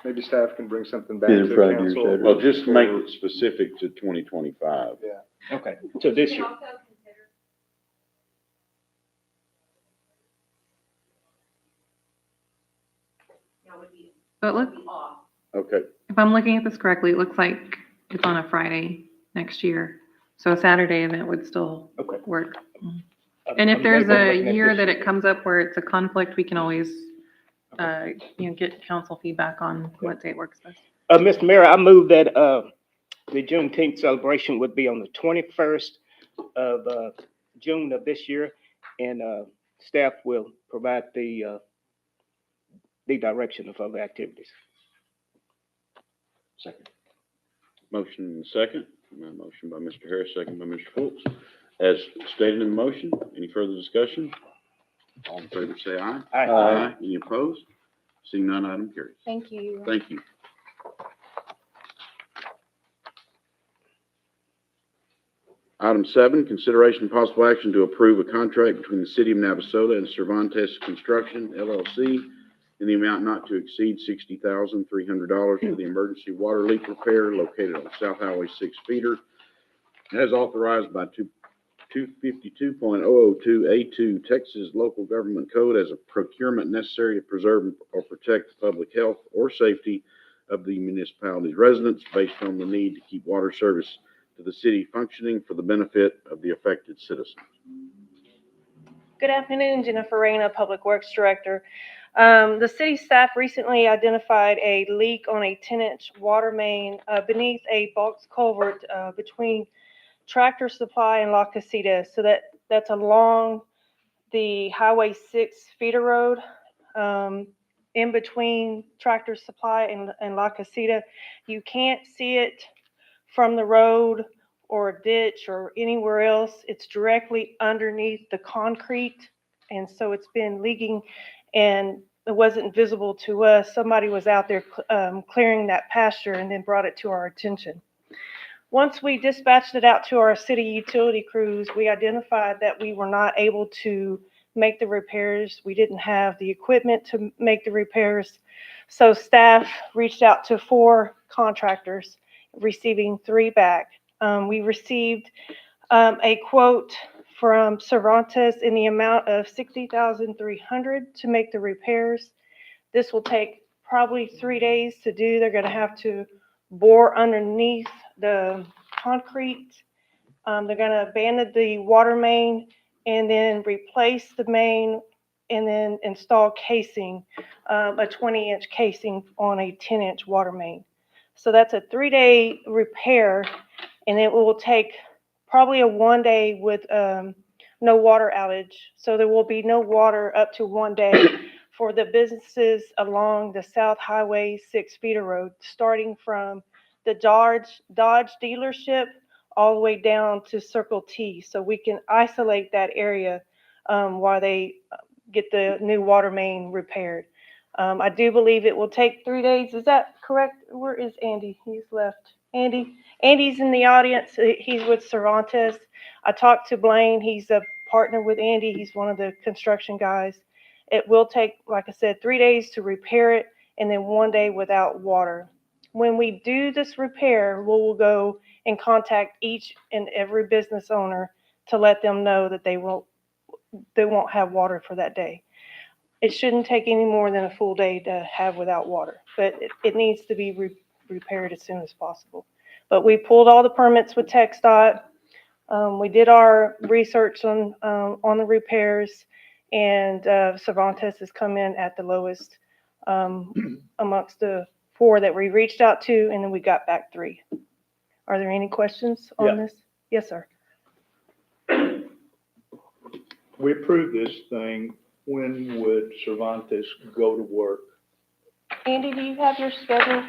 S15: Maybe staff can bring something back
S12: Either
S15: to the
S12: Friday or
S15: council.
S12: Saturday.
S2: Well, just make it specific to 2025.
S15: Yeah.
S7: okay, so this year.
S3: So it looks,
S2: Okay.
S3: if I'm looking at this correctly, it looks like it's on a Friday next year. So a Saturday event would still
S7: Okay.
S3: work. And if
S7: I'm
S3: there's
S7: looking
S3: a
S7: at
S3: year
S7: this
S3: that it comes up where it's a conflict, we can always, get council feedback on what date works best.
S7: Mr. Mayor, I move that, the Juneteenth celebration would be on the 21st of, June of this year, and, staff will provide the direction of other activities.
S9: Second.
S2: Motion and second. Motion by Mr. Harris, second by Mr. Fultz. As stated in the motion, any further discussion? All in favor say aye.
S7: Aye.
S2: Any opposed? Seeing none, item carries.
S11: Thank you.
S2: Thank you. Item 7, consideration and possible action to approve a contract between the City of Navasota and Cervantes Construction LLC in the amount not to exceed $60,300 for the emergency water leak repair located on South Highway 6 feeder, as authorized by 252.002A2 Texas Local Government Code as a procurement necessary to preserve or protect the public health or safety of the municipality's residents based on the need to keep water service to the city functioning for the benefit of the affected citizens.
S4: Good afternoon, Jennifer Reyna, Public Works Director. The city staff recently identified a leak on a 10-inch water main beneath a box culvert between Tractor Supply and La Casita. So that's along the Highway 6 feeder road, in between Tractor Supply and La Casita. You can't see it from the road or a ditch or anywhere else. It's directly underneath the concrete, and so it's been leaking, and it wasn't visible to us. Somebody was out there clearing that pasture and then brought it to our attention. Once we dispatched it out to our city utility crews, we identified that we were not able to make the repairs. We didn't have the equipment to make the repairs. So staff reached out to 4 contractors, receiving 3 back. We received a quote from Cervantes in the amount of $60,300 to make the repairs. This will take probably 3 days to do. They're going to have to bore underneath the concrete. They're going to abandon the water main and then replace the main and then install casing, a 20-inch casing on a 10-inch water main. So that's a 3-day repair, and it will take probably a 1 day with no water outage. So there will be no water up to 1 day for the businesses along the South Highway 6 feeder road, starting from the Dodge dealership all the way down to Circle T. So we can isolate that area while they get the new water main repaired. I do believe it will take 3 days. Is that correct? Where is Andy? He's left. Andy's in the audience. He's with Cervantes. I talked to Blaine. He's a partner with Andy. He's one of the construction guys. It will take, like I said, 3 days to repair it and then 1 day without water. When we do this repair, we'll go and contact each and every business owner to let them know that they won't have water for that day. It shouldn't take any more than a full day to have without water, but it needs to be repaired as soon as possible. But we pulled all the permits with TxDOT. We did our research on the repairs, and Cervantes has come in at the lowest amongst the 4 that we reached out to, and then we got back 3. Are there any questions on this? Yes, sir.
S8: We approved this thing. When would Cervantes go to work?
S4: Andy, do you have your schedule?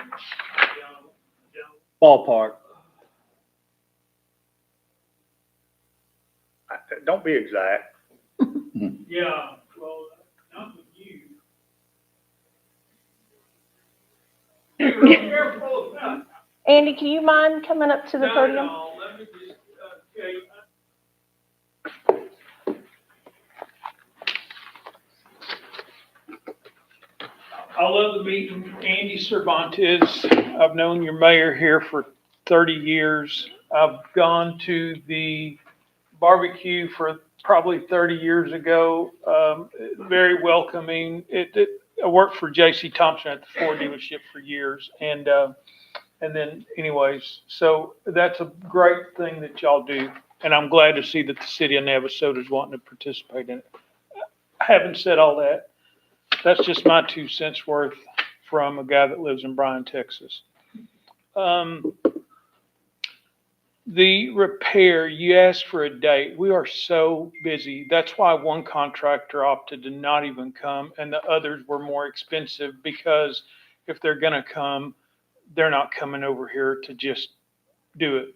S8: Ballpark. Don't be exact.
S16: Yeah, well, not with you. Be real careful now.
S4: Andy, can you mind coming up to the podium?
S16: No, let me just, okay. I love the meeting, Andy Cervantes. I've known your mayor here for 30 years. I've gone to the barbecue for probably 30 years ago. Very welcoming. I worked for J.C. Thompson at the Ford dealership for years. And then anyways, so that's a great thing that y'all do. And I'm glad to see that the city of Navasota is wanting to participate in it. Having said all that, that's just my 2 cents worth from a guy that lives in Bryan, Texas. The repair, you asked for a date. We are so busy. That's why one contractor opted to not even come and the others were more expensive, because if they're going to come, they're not coming over here to just do it.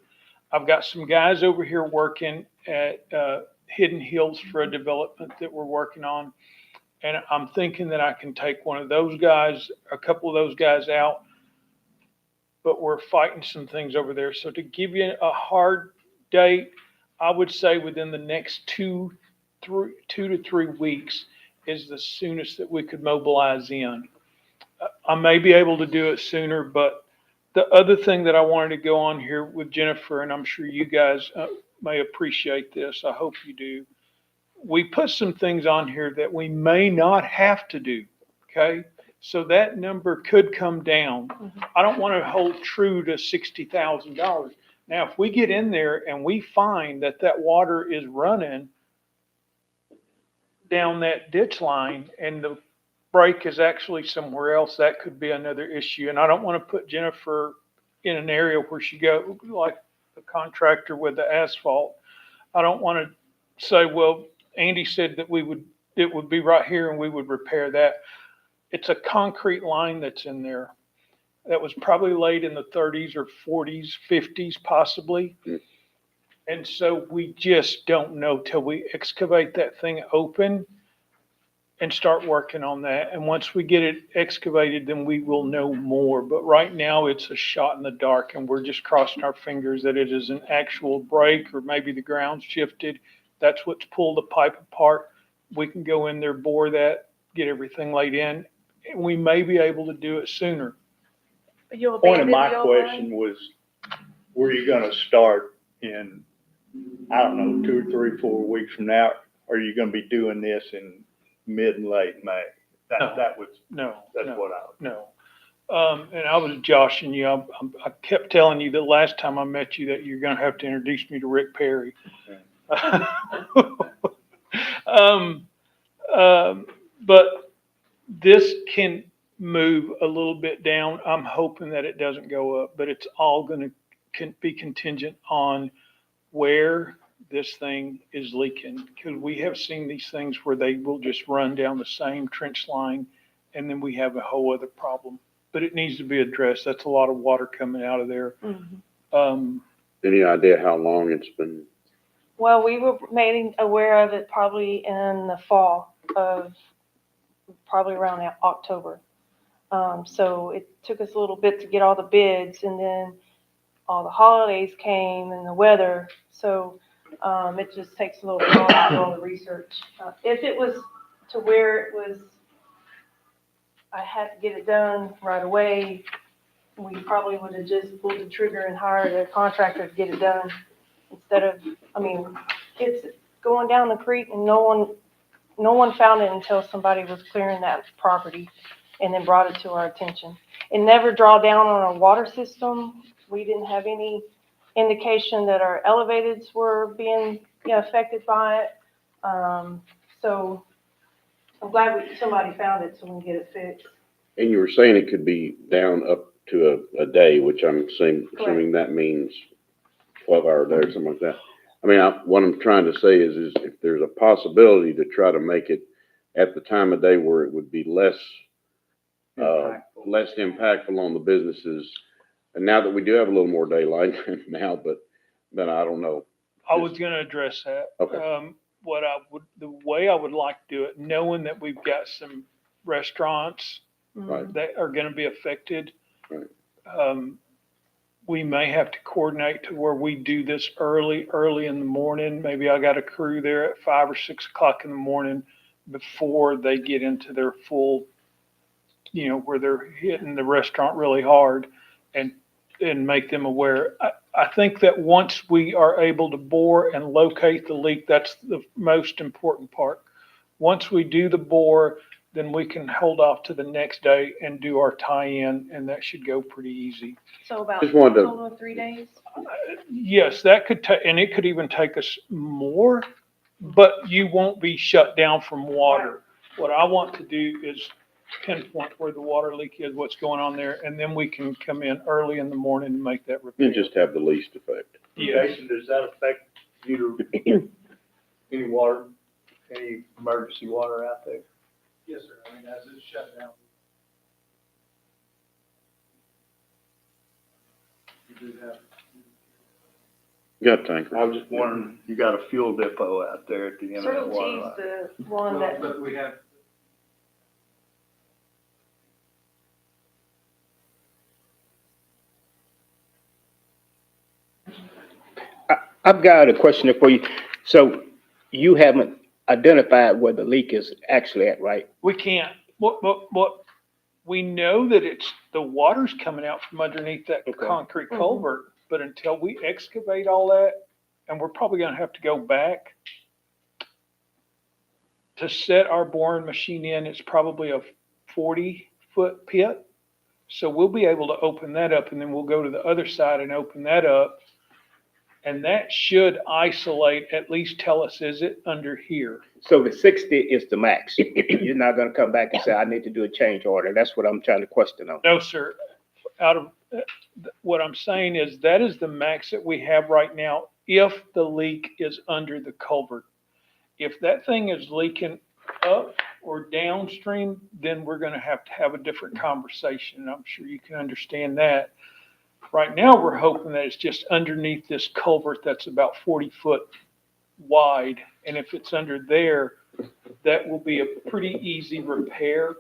S16: I've got some guys over here working at Hidden Hills for a development that we're working on. And I'm thinking that I can take one of those guys, a couple of those guys out, but we're fighting some things over there. So to give you a hard date, I would say within the next 2 to 3 weeks is the soonest that we could mobilize in. I may be able to do it sooner, but the other thing that I wanted to go on here with Jennifer, and I'm sure you guys may appreciate this, I hope you do. We put some things on here that we may not have to do, okay? So that number could come down. I don't want to hold true to $60,000. Now, if we get in there and we find that that water is running down that ditch line and the break is actually somewhere else, that could be another issue. And I don't want to put Jennifer in an area where she go like the contractor with the asphalt. I don't want to say, well, Andy said that it would be right here and we would repair that. It's a concrete line that's in there that was probably laid in the 30s or 40s, 50s possibly. And so we just don't know till we excavate that thing open and start working on that. And once we get it excavated, then we will know more. But right now it's a shot in the dark and we're just crossing our fingers that it is an actual break or maybe the ground's shifted. That's what's pulled the pipe apart. We can go in there, bore that, get everything laid in. And we may be able to do it sooner.
S8: Point of my question was, were you gonna start in, I don't know, 2 or 3, 4 weeks from now? Or are you gonna be doing this in mid and late May?
S16: No.
S8: That was,
S16: No.
S8: that's
S16: no,
S8: what I was.
S16: No. And I was joshing you. I kept telling you the last time I met you that you're going to have to introduce me to Rick Perry. But this can move a little bit down. I'm hoping that it doesn't go up, but it's all going to be contingent on where this thing is leaking. Because we have seen these things where they will just run down the same trench line and then we have a whole other problem. But it needs to be addressed. That's a lot of water coming out of there.
S2: Any idea how long it's been?
S4: Well, we were made aware of it probably in the fall of, probably around October. So it took us a little bit to get all the bids, and then all the holidays came and the weather. So it just takes a little while to do all the research. If it was to where it was, I had to get it done right away, we probably would have just pulled the trigger and hired a contractor to get it done instead of, I mean, it's going down the creek and no one found it until somebody was clearing that property and then brought it to our attention. It never draw down on our water system. We didn't have any indication that our elevators were being affected by it. So I'm glad somebody found it so we can get it fixed.
S2: And you were saying it could be down up to a day, which I'm assuming that means 12-hour day or something like that. I mean, what I'm trying to say is if there's a possibility to try to make it at the time of day where it would be less impactful on the businesses. And now that we do have a little more daylight now, but then I don't know.
S16: I was going to address that.
S2: Okay.
S16: The way I would like to do it, knowing that we've got some restaurants
S2: Right.
S16: that are going to be affected.
S2: Right.
S16: We may have to coordinate to where we do this early in the morning. Maybe I got a crew there at 5 or 6 o'clock in the morning before they get into their full, where they're hitting the restaurant really hard and make them aware. I think that once we are able to bore and locate the leak, that's the most important part. Once we do the bore, then we can hold off to the next day and do our tie-in, and that should go pretty easy.
S4: So about
S2: Just wanted to-
S4: total of 3 days?
S16: Yes, that could take, and it could even take us more, but you won't be shut down from water. What I want to do is pinpoint where the water leak is, what's going on there, and then we can come in early in the morning and make that repair.
S2: And just have the least effect.
S16: Yes.
S8: Jason, does that affect you to any water, any emergency water out there?
S16: Yes, sir. I mean, as it's shut down.
S2: Got a tanker.
S8: I was just wondering, you got a fuel depot out there at the end of that water
S4: Turtle
S8: line.
S4: T's the one that,
S16: But we have.
S7: I've got a question for you. So you haven't identified where the leak is actually at, right?
S16: We can't, what, we know that it's, the water's coming out from underneath that
S7: Okay.
S16: concrete culvert, but until we excavate all that, and we're probably gonna have to go back to set our boring machine in, it's probably a 40-foot pit. So we'll be able to open that up, and then we'll go to the other side and open that up. And that should isolate, at least tell us, is it under here?
S7: So the 60 is the max. You're not gonna come back and say, I need to do a change order. That's what I'm trying to question on.
S16: No, sir. Out of, what I'm saying is that is the max that we have right now if the leak is under the culvert. If that thing is leaking up or downstream, then we're gonna have to have a different conversation. I'm sure you can understand that. Right now, we're hoping that it's just underneath this culvert that's about 40 foot wide. And if it's under there, that will be a pretty easy repair.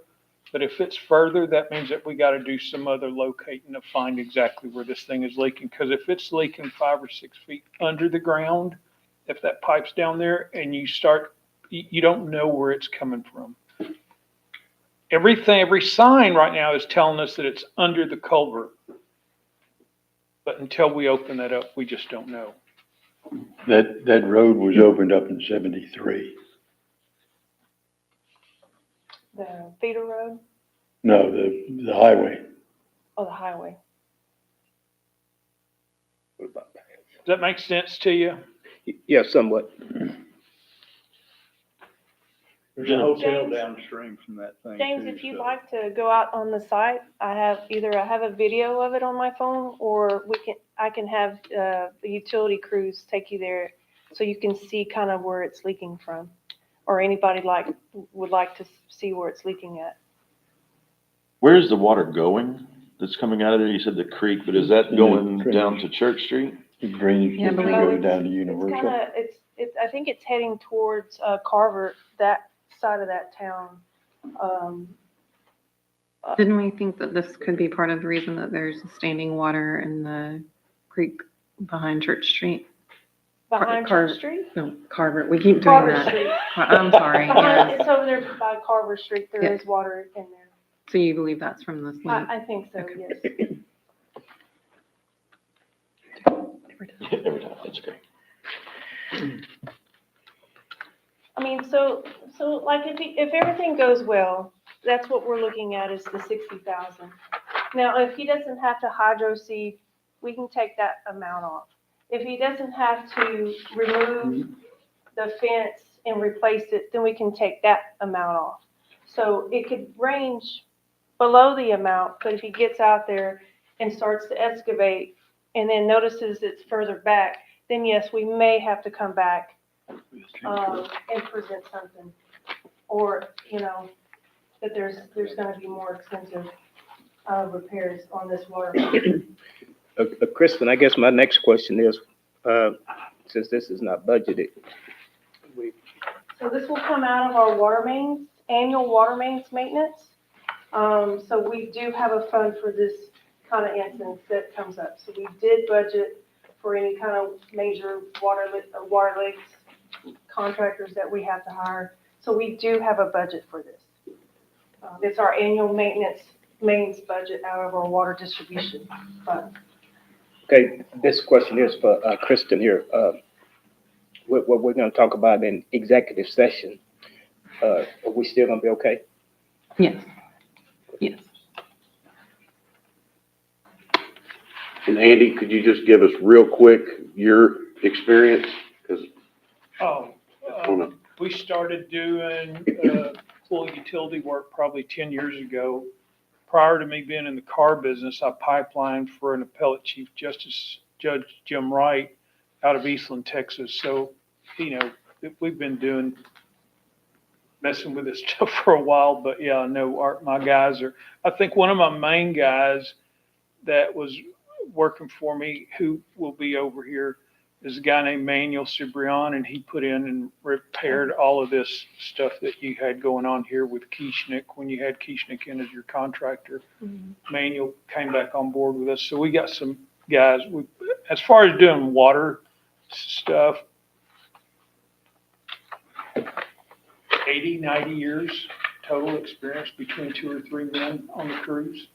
S16: But if it's further, that means that we got to do some other locating to find exactly where this thing is leaking. Because if it's leaking 5 or 6 feet under the ground, if that pipe's down there and you start, you don't know where it's coming from. Every sign right now is telling us that it's under the culvert. But until we open that up, we just don't know.
S12: That road was opened up in 73.
S4: the feeder road,
S12: No, the highway.
S4: or the highway.
S16: Does that make sense to you?
S7: Yeah, somewhat.
S8: There's a hotel
S4: James-
S8: downstream from that thing
S4: James,
S8: too,
S4: if you'd
S8: so-
S4: like to go out on the site, I have a video of it on my phone, or I can have, the utility crews take you there so you can see kind of where it's leaking from. Or anybody would like to see where it's leaking at.
S9: Where is the water going that's coming out of there? You said the creek, but is that
S12: In the
S9: going
S12: drainage.
S9: down to Church Street?
S12: The drainage
S3: Yeah, I
S12: ditch
S3: believe
S12: goes
S4: it's-
S12: down to
S4: It's
S12: Universal.
S4: kind of, I think it's heading towards, Carver, that side of that town.
S3: Didn't we think that this could be part of the reason that there's standing water in the creek behind Church Street?
S4: Behind
S3: Carver-
S4: Church Street?
S3: No, Carver, we keep doing
S4: Carver
S3: that.
S4: Street.
S3: I'm sorry,
S4: Behind-
S3: yes.
S4: It's over there by Carver Street, there
S3: Yeah.
S4: is water in there.
S3: So you believe that's from this leak?
S4: I think so,
S3: Okay.
S4: yes.
S9: Every time, that's okay.
S4: I mean, so like if everything goes well, that's what we're looking at is the 60,000. Now, if he doesn't have to hydro seed, we can take that amount off. If he doesn't have to remove the fence and replace it, then we can take that amount off. So it could range below the amount, but if he gets out there and starts to excavate and then notices it's further back, then yes, we may have to come back and present something. Or, that there's gonna be more expensive, repairs on this water.
S7: Kristen, I guess my next question is, since this is not budgeted,
S4: So this will come out of our water mains, annual water mains maintenance. So we do have a fund for this kind of instance that comes up. So we did budget for any kind of major water leaks, contractors that we have to hire. So we do have a budget for this. It's our annual mains budget out of our water distribution fund.
S7: okay, this question is for Kristen here. What we're gonna talk about in executive session, are we still gonna be okay?
S3: Yes. Yes.
S2: And Andy, could you just give us real quick your experience? Because
S16: Oh,
S2: wanna-
S16: we started doing, full utility work probably 10 years ago. Prior to me being in the car business, I pipelined for an appellate chief justice, Judge Jim Wright, out of Eastland, Texas. So, we've been messing with this stuff for a while, but yeah, I know my guys I think one of my main guys that was working for me, who will be over here, is a guy named Manuel Cibrian, and he put in and repaired all of this stuff that you had going on here with Kieschnick, when you had Kieschnick in as your contractor. Manuel came back on board with us. So we got some guys, as far as doing water stuff, 80, 90 years total experience between 2 or 3 men on the crews.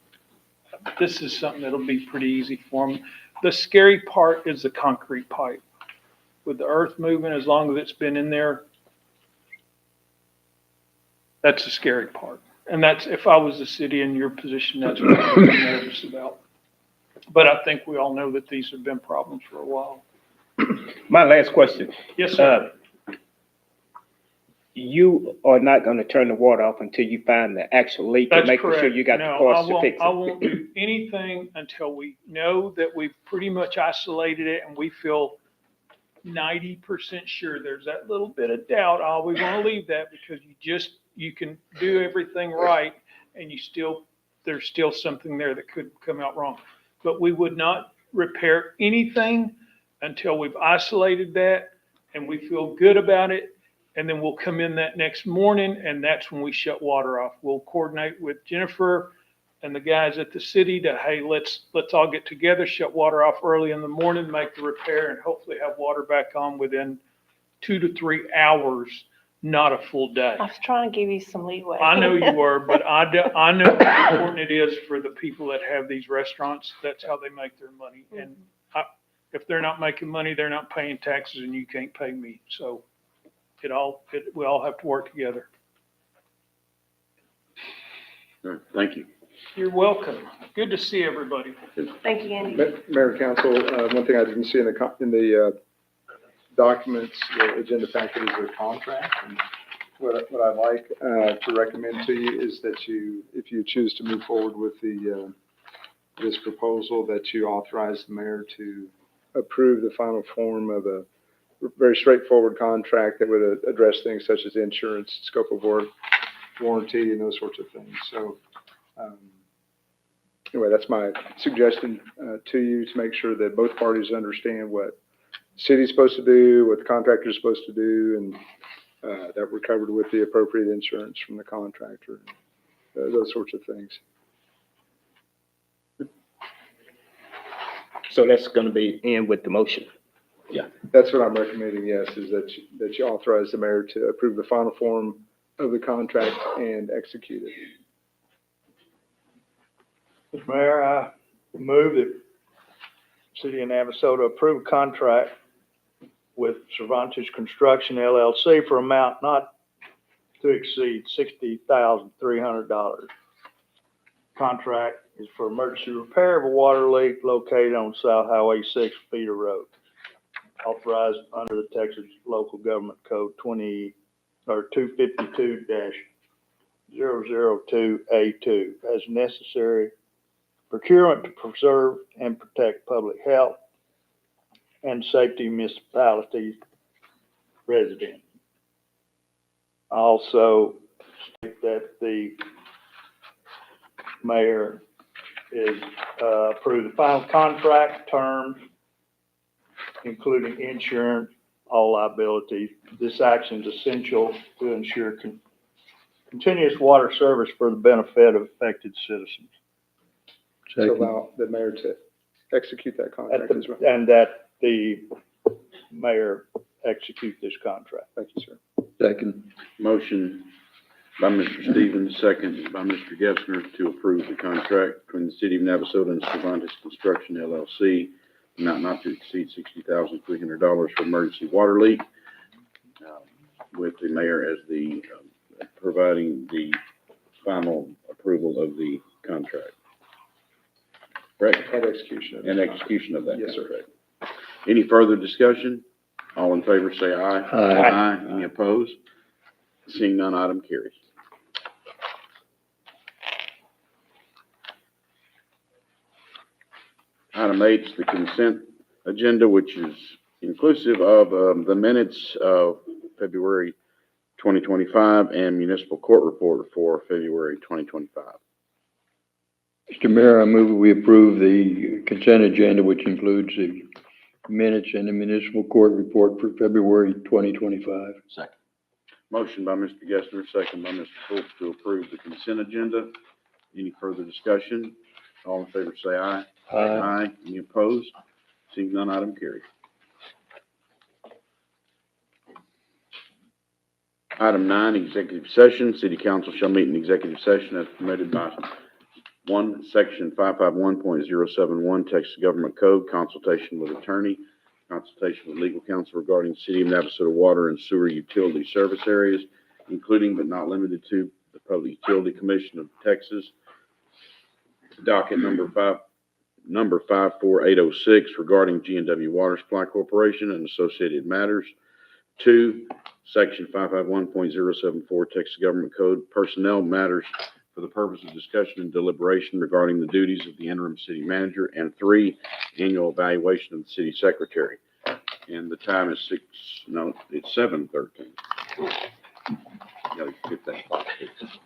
S16: This is something that'll be pretty easy for them. The scary part is the concrete pipe. With the earth moving, as long as it's been in there, that's the scary part. And that's, if I was the city in your position, that's what I'd be nervous about. But I think we all know that these have been problems for a while.
S7: My last question.
S16: Yes, sir.
S7: You are not gonna turn the water off until you find the actual leak and
S16: That's
S7: making sure
S16: correct.
S7: you got the
S16: No,
S7: parts to fix
S16: I
S7: it.
S16: won't do anything until we know that we've pretty much isolated it and we feel 90% sure. There's that little bit of doubt. I always want to leave that, because you can do everything right and there's still something there that could come out wrong. But we would not repair anything until we've isolated that and we feel good about it. And then we'll come in that next morning, and that's when we shut water off. We'll coordinate with Jennifer and the guys at the city to, hey, let's all get together, shut water off early in the morning, make the repair, and hopefully have water back on within 2 to 3 hours, not a full day.
S4: I was trying to give you some leeway.
S16: I know you were, but I know how important it is for the people that have these restaurants. That's how they make their money. And if they're not making money, they're not paying taxes, and you can't pay me. So we all have to work together.
S2: All right, thank you.
S16: You're welcome. Good to see everybody.
S4: Thank you, Andy.
S15: Mayor, Council, one thing I didn't see in the documents, the agenda packet, is a contract. And what I'd like to recommend to you is that if you choose to move forward with this proposal, that you authorize the mayor to approve the final form of a very straightforward contract that would address things such as insurance, scope of work, warranty, and those sorts of things. So anyway, that's my suggestion to you, to make sure that both parties understand what the city's supposed to do, what the contractor's supposed to do, and that we're covered with the appropriate insurance from the contractor, those sorts of things.
S7: So that's gonna be in with the motion.
S15: Yeah, that's what I'm recommending, yes, is that you authorize the mayor to approve the final form of the contract and execute it.
S8: Mr. Mayor, I move that City of Navasota approve a contract with Cervantes Construction LLC for amount not to exceed $60,300. Contract is for emergency repair of a water leak located on South Highway 6 Feeder Road. Authorized under the Texas Local Government Code 252-002A2 as necessary procurement to preserve and protect public health and safety municipalities residents. I also state that the mayor is approve the final contract terms, including insurance, all liabilities. This action is essential to ensure continuous water service for the benefit of affected citizens.
S15: To allow the mayor to execute that contract as well.
S8: And that the mayor execute this contract.
S15: Thank you, sir.
S12: Second.
S2: Motion by Mr. Stevens, second by Mr. Gessner, to approve the contract between the City of Navasota and Cervantes Construction LLC, amount not to exceed $60,300 for emergency water leak, with the mayor as the providing the final approval of the contract. Correct?
S15: And execution.
S2: And execution of that
S15: Yes, sir.
S2: contract. Any further discussion? All in favor say aye.
S12: Aye.
S2: Any opposed? Seeing none, item carries. Item 8 is the consent agenda, which is inclusive of the minutes of February 2025 and municipal court report for February 2025.
S12: Mr. Mayor, I move we approve the consent agenda, which includes the minutes and the municipal court report for February 2025.
S9: Second.
S2: Motion by Mr. Gessner, second by Mr. Fultz to approve the consent agenda. Any further discussion? All in favor say aye. Aye. Any opposed? Seeing none, item carries. Item 9, executive session. City council shall meet in executive session as permitted by Section 551.071, Texas Government Code, consultation with attorney, consultation with legal counsel regarding City of Navasota water and sewer utility service areas, including but not limited to the Public Utility Commission of Texas, docket number 54806 regarding G&W Water Supply Corporation and associated matters. 2, Section 551.074 Texas Government Code, personnel matters for the purpose of discussion and deliberation regarding the duties of the interim city manager. And 3, annual evaluation of the city secretary. And the time is it's 7:13. Gotta get that clock fixed.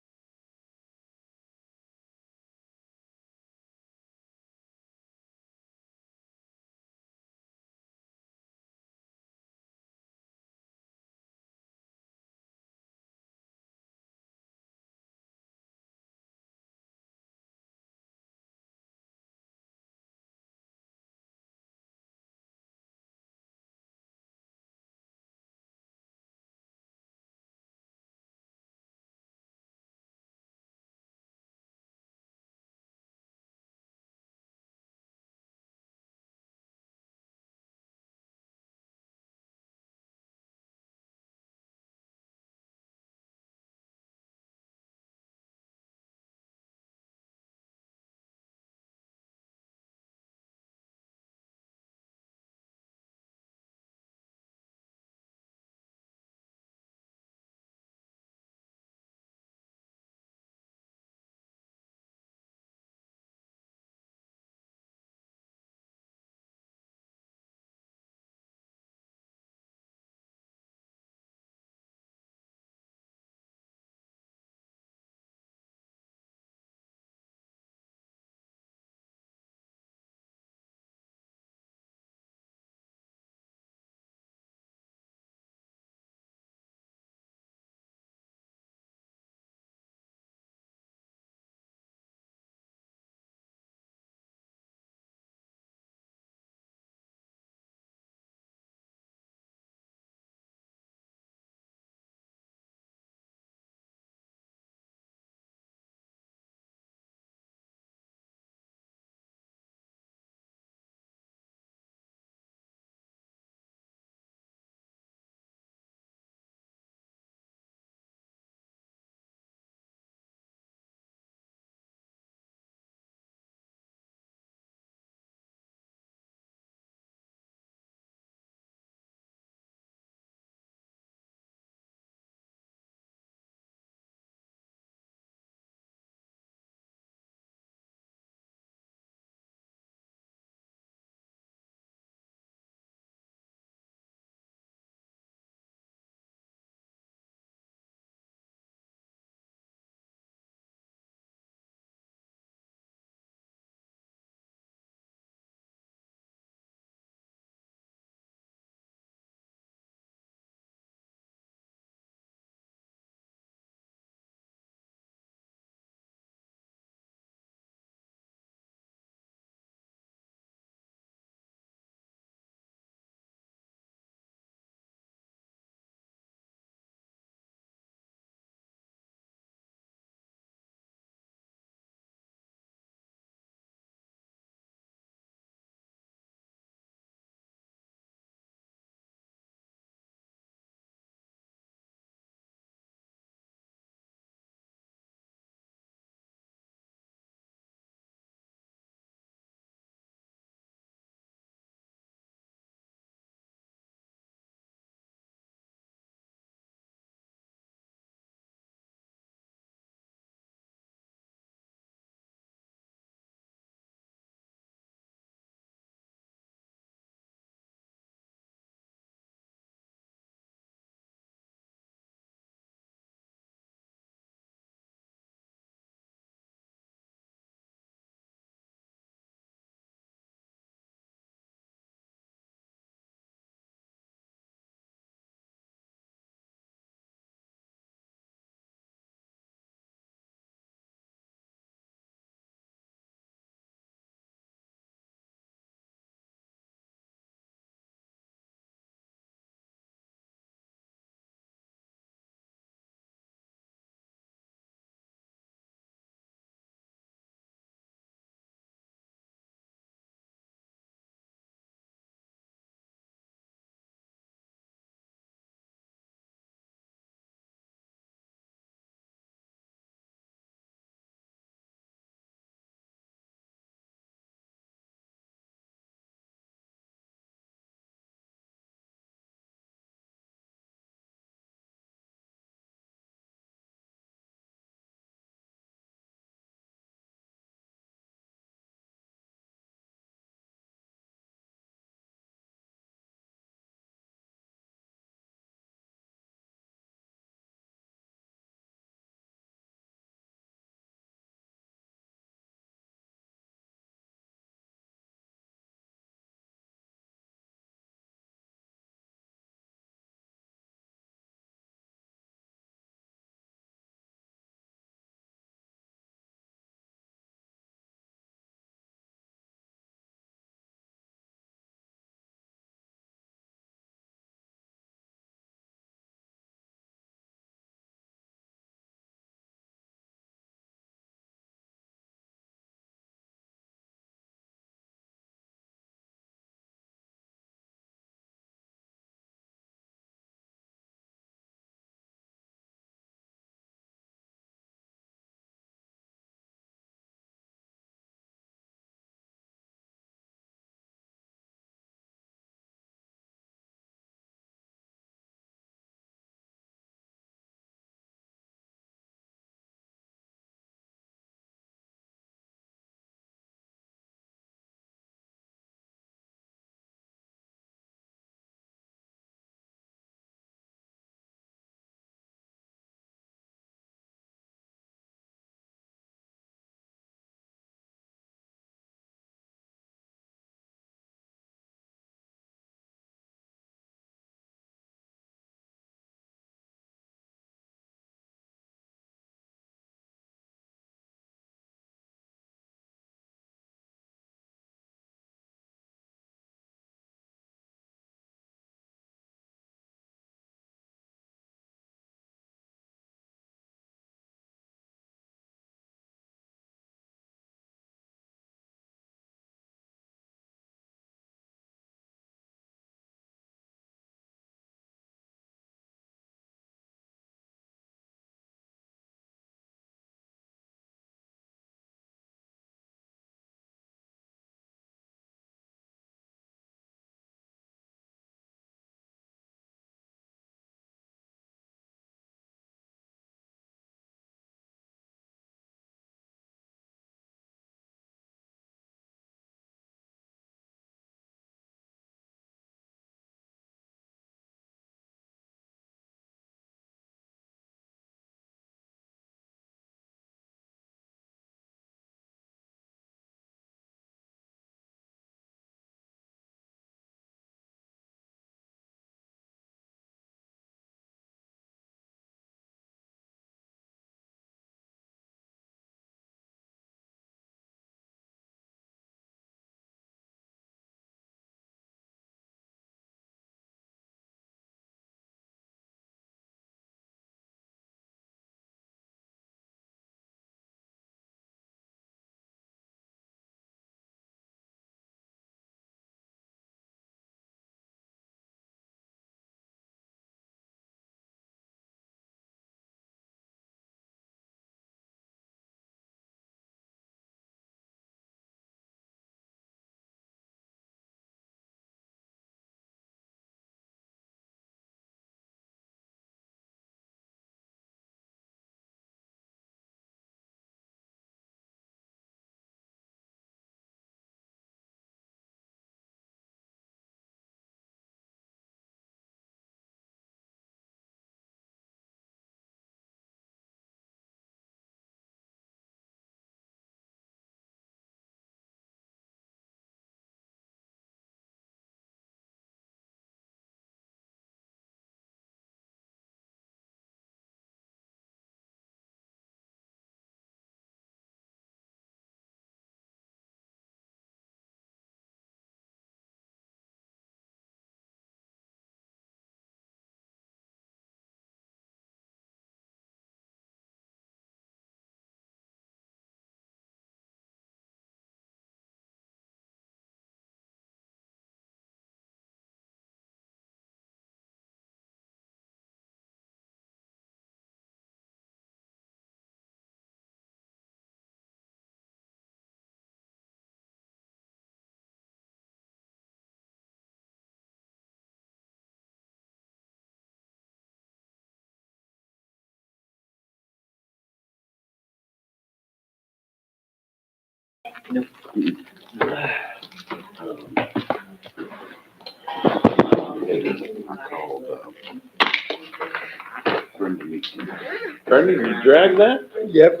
S2: Brenda, you drag that?
S15: Yep.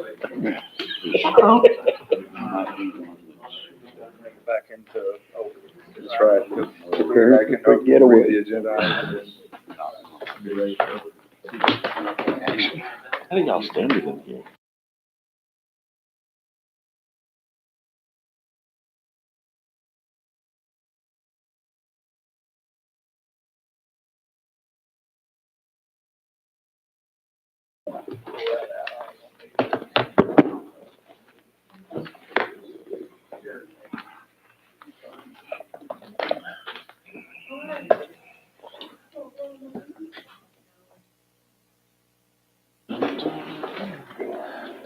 S15: Back into, oh,
S2: That's right.
S15: back into
S12: Quick getaway.
S15: the agenda item.
S9: I think I'll stand it in here.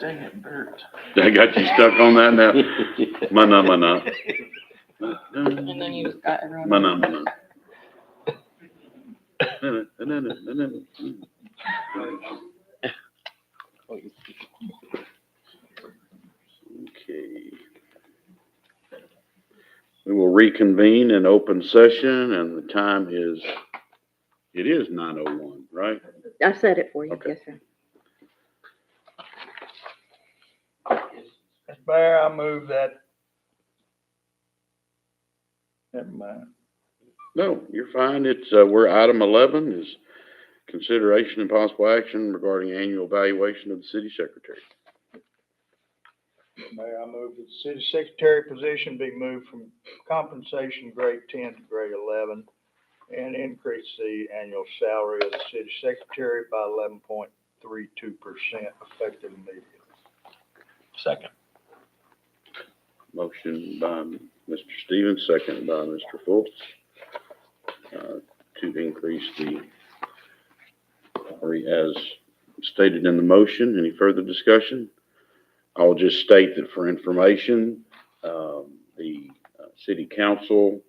S9: Dang it, Bert.
S2: I got you stuck on that now. Mana, mana.
S3: And then you just got everyone.
S2: Mana, mana. Okay. We will reconvene in open session and the time is, it is 9:01, right?
S10: I said it for you.
S2: Okay.
S10: Yes, sir.
S8: Mr. Mayor, I move that. Never mind.
S2: No, you're fine. It's, we're item 11 is consideration and possible action regarding annual evaluation of the city secretary.
S8: Mayor, I move that the city secretary position be moved from compensation grade 10 to grade 11 and increase the annual salary of the city secretary by 11.32% effective immediately.
S9: Second.
S2: Motion by Mr. Stevens, second by Mr. Fultz, to increase the, or as stated in the motion. Any further discussion? I'll just state that for information, the city council,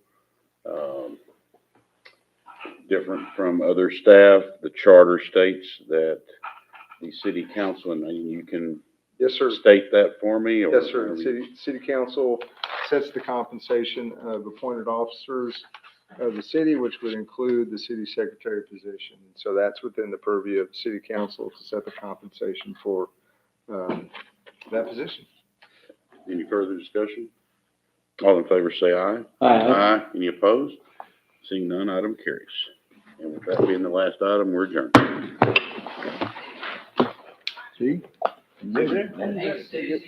S2: different from other staff, the charter states that the city council, and you can
S15: Yes, sir.
S2: state that for me? Or
S15: Yes, sir. City council sets the compensation of appointed officers of the city, which would include the city secretary position. So that's within the purview of the city council to set the compensation for, that position.
S2: Any further discussion? All in favor say aye.
S12: Aye.
S2: Any opposed? Seeing none, item carries. And with that being the last item, we're adjourned.
S12: See?
S8: Is it?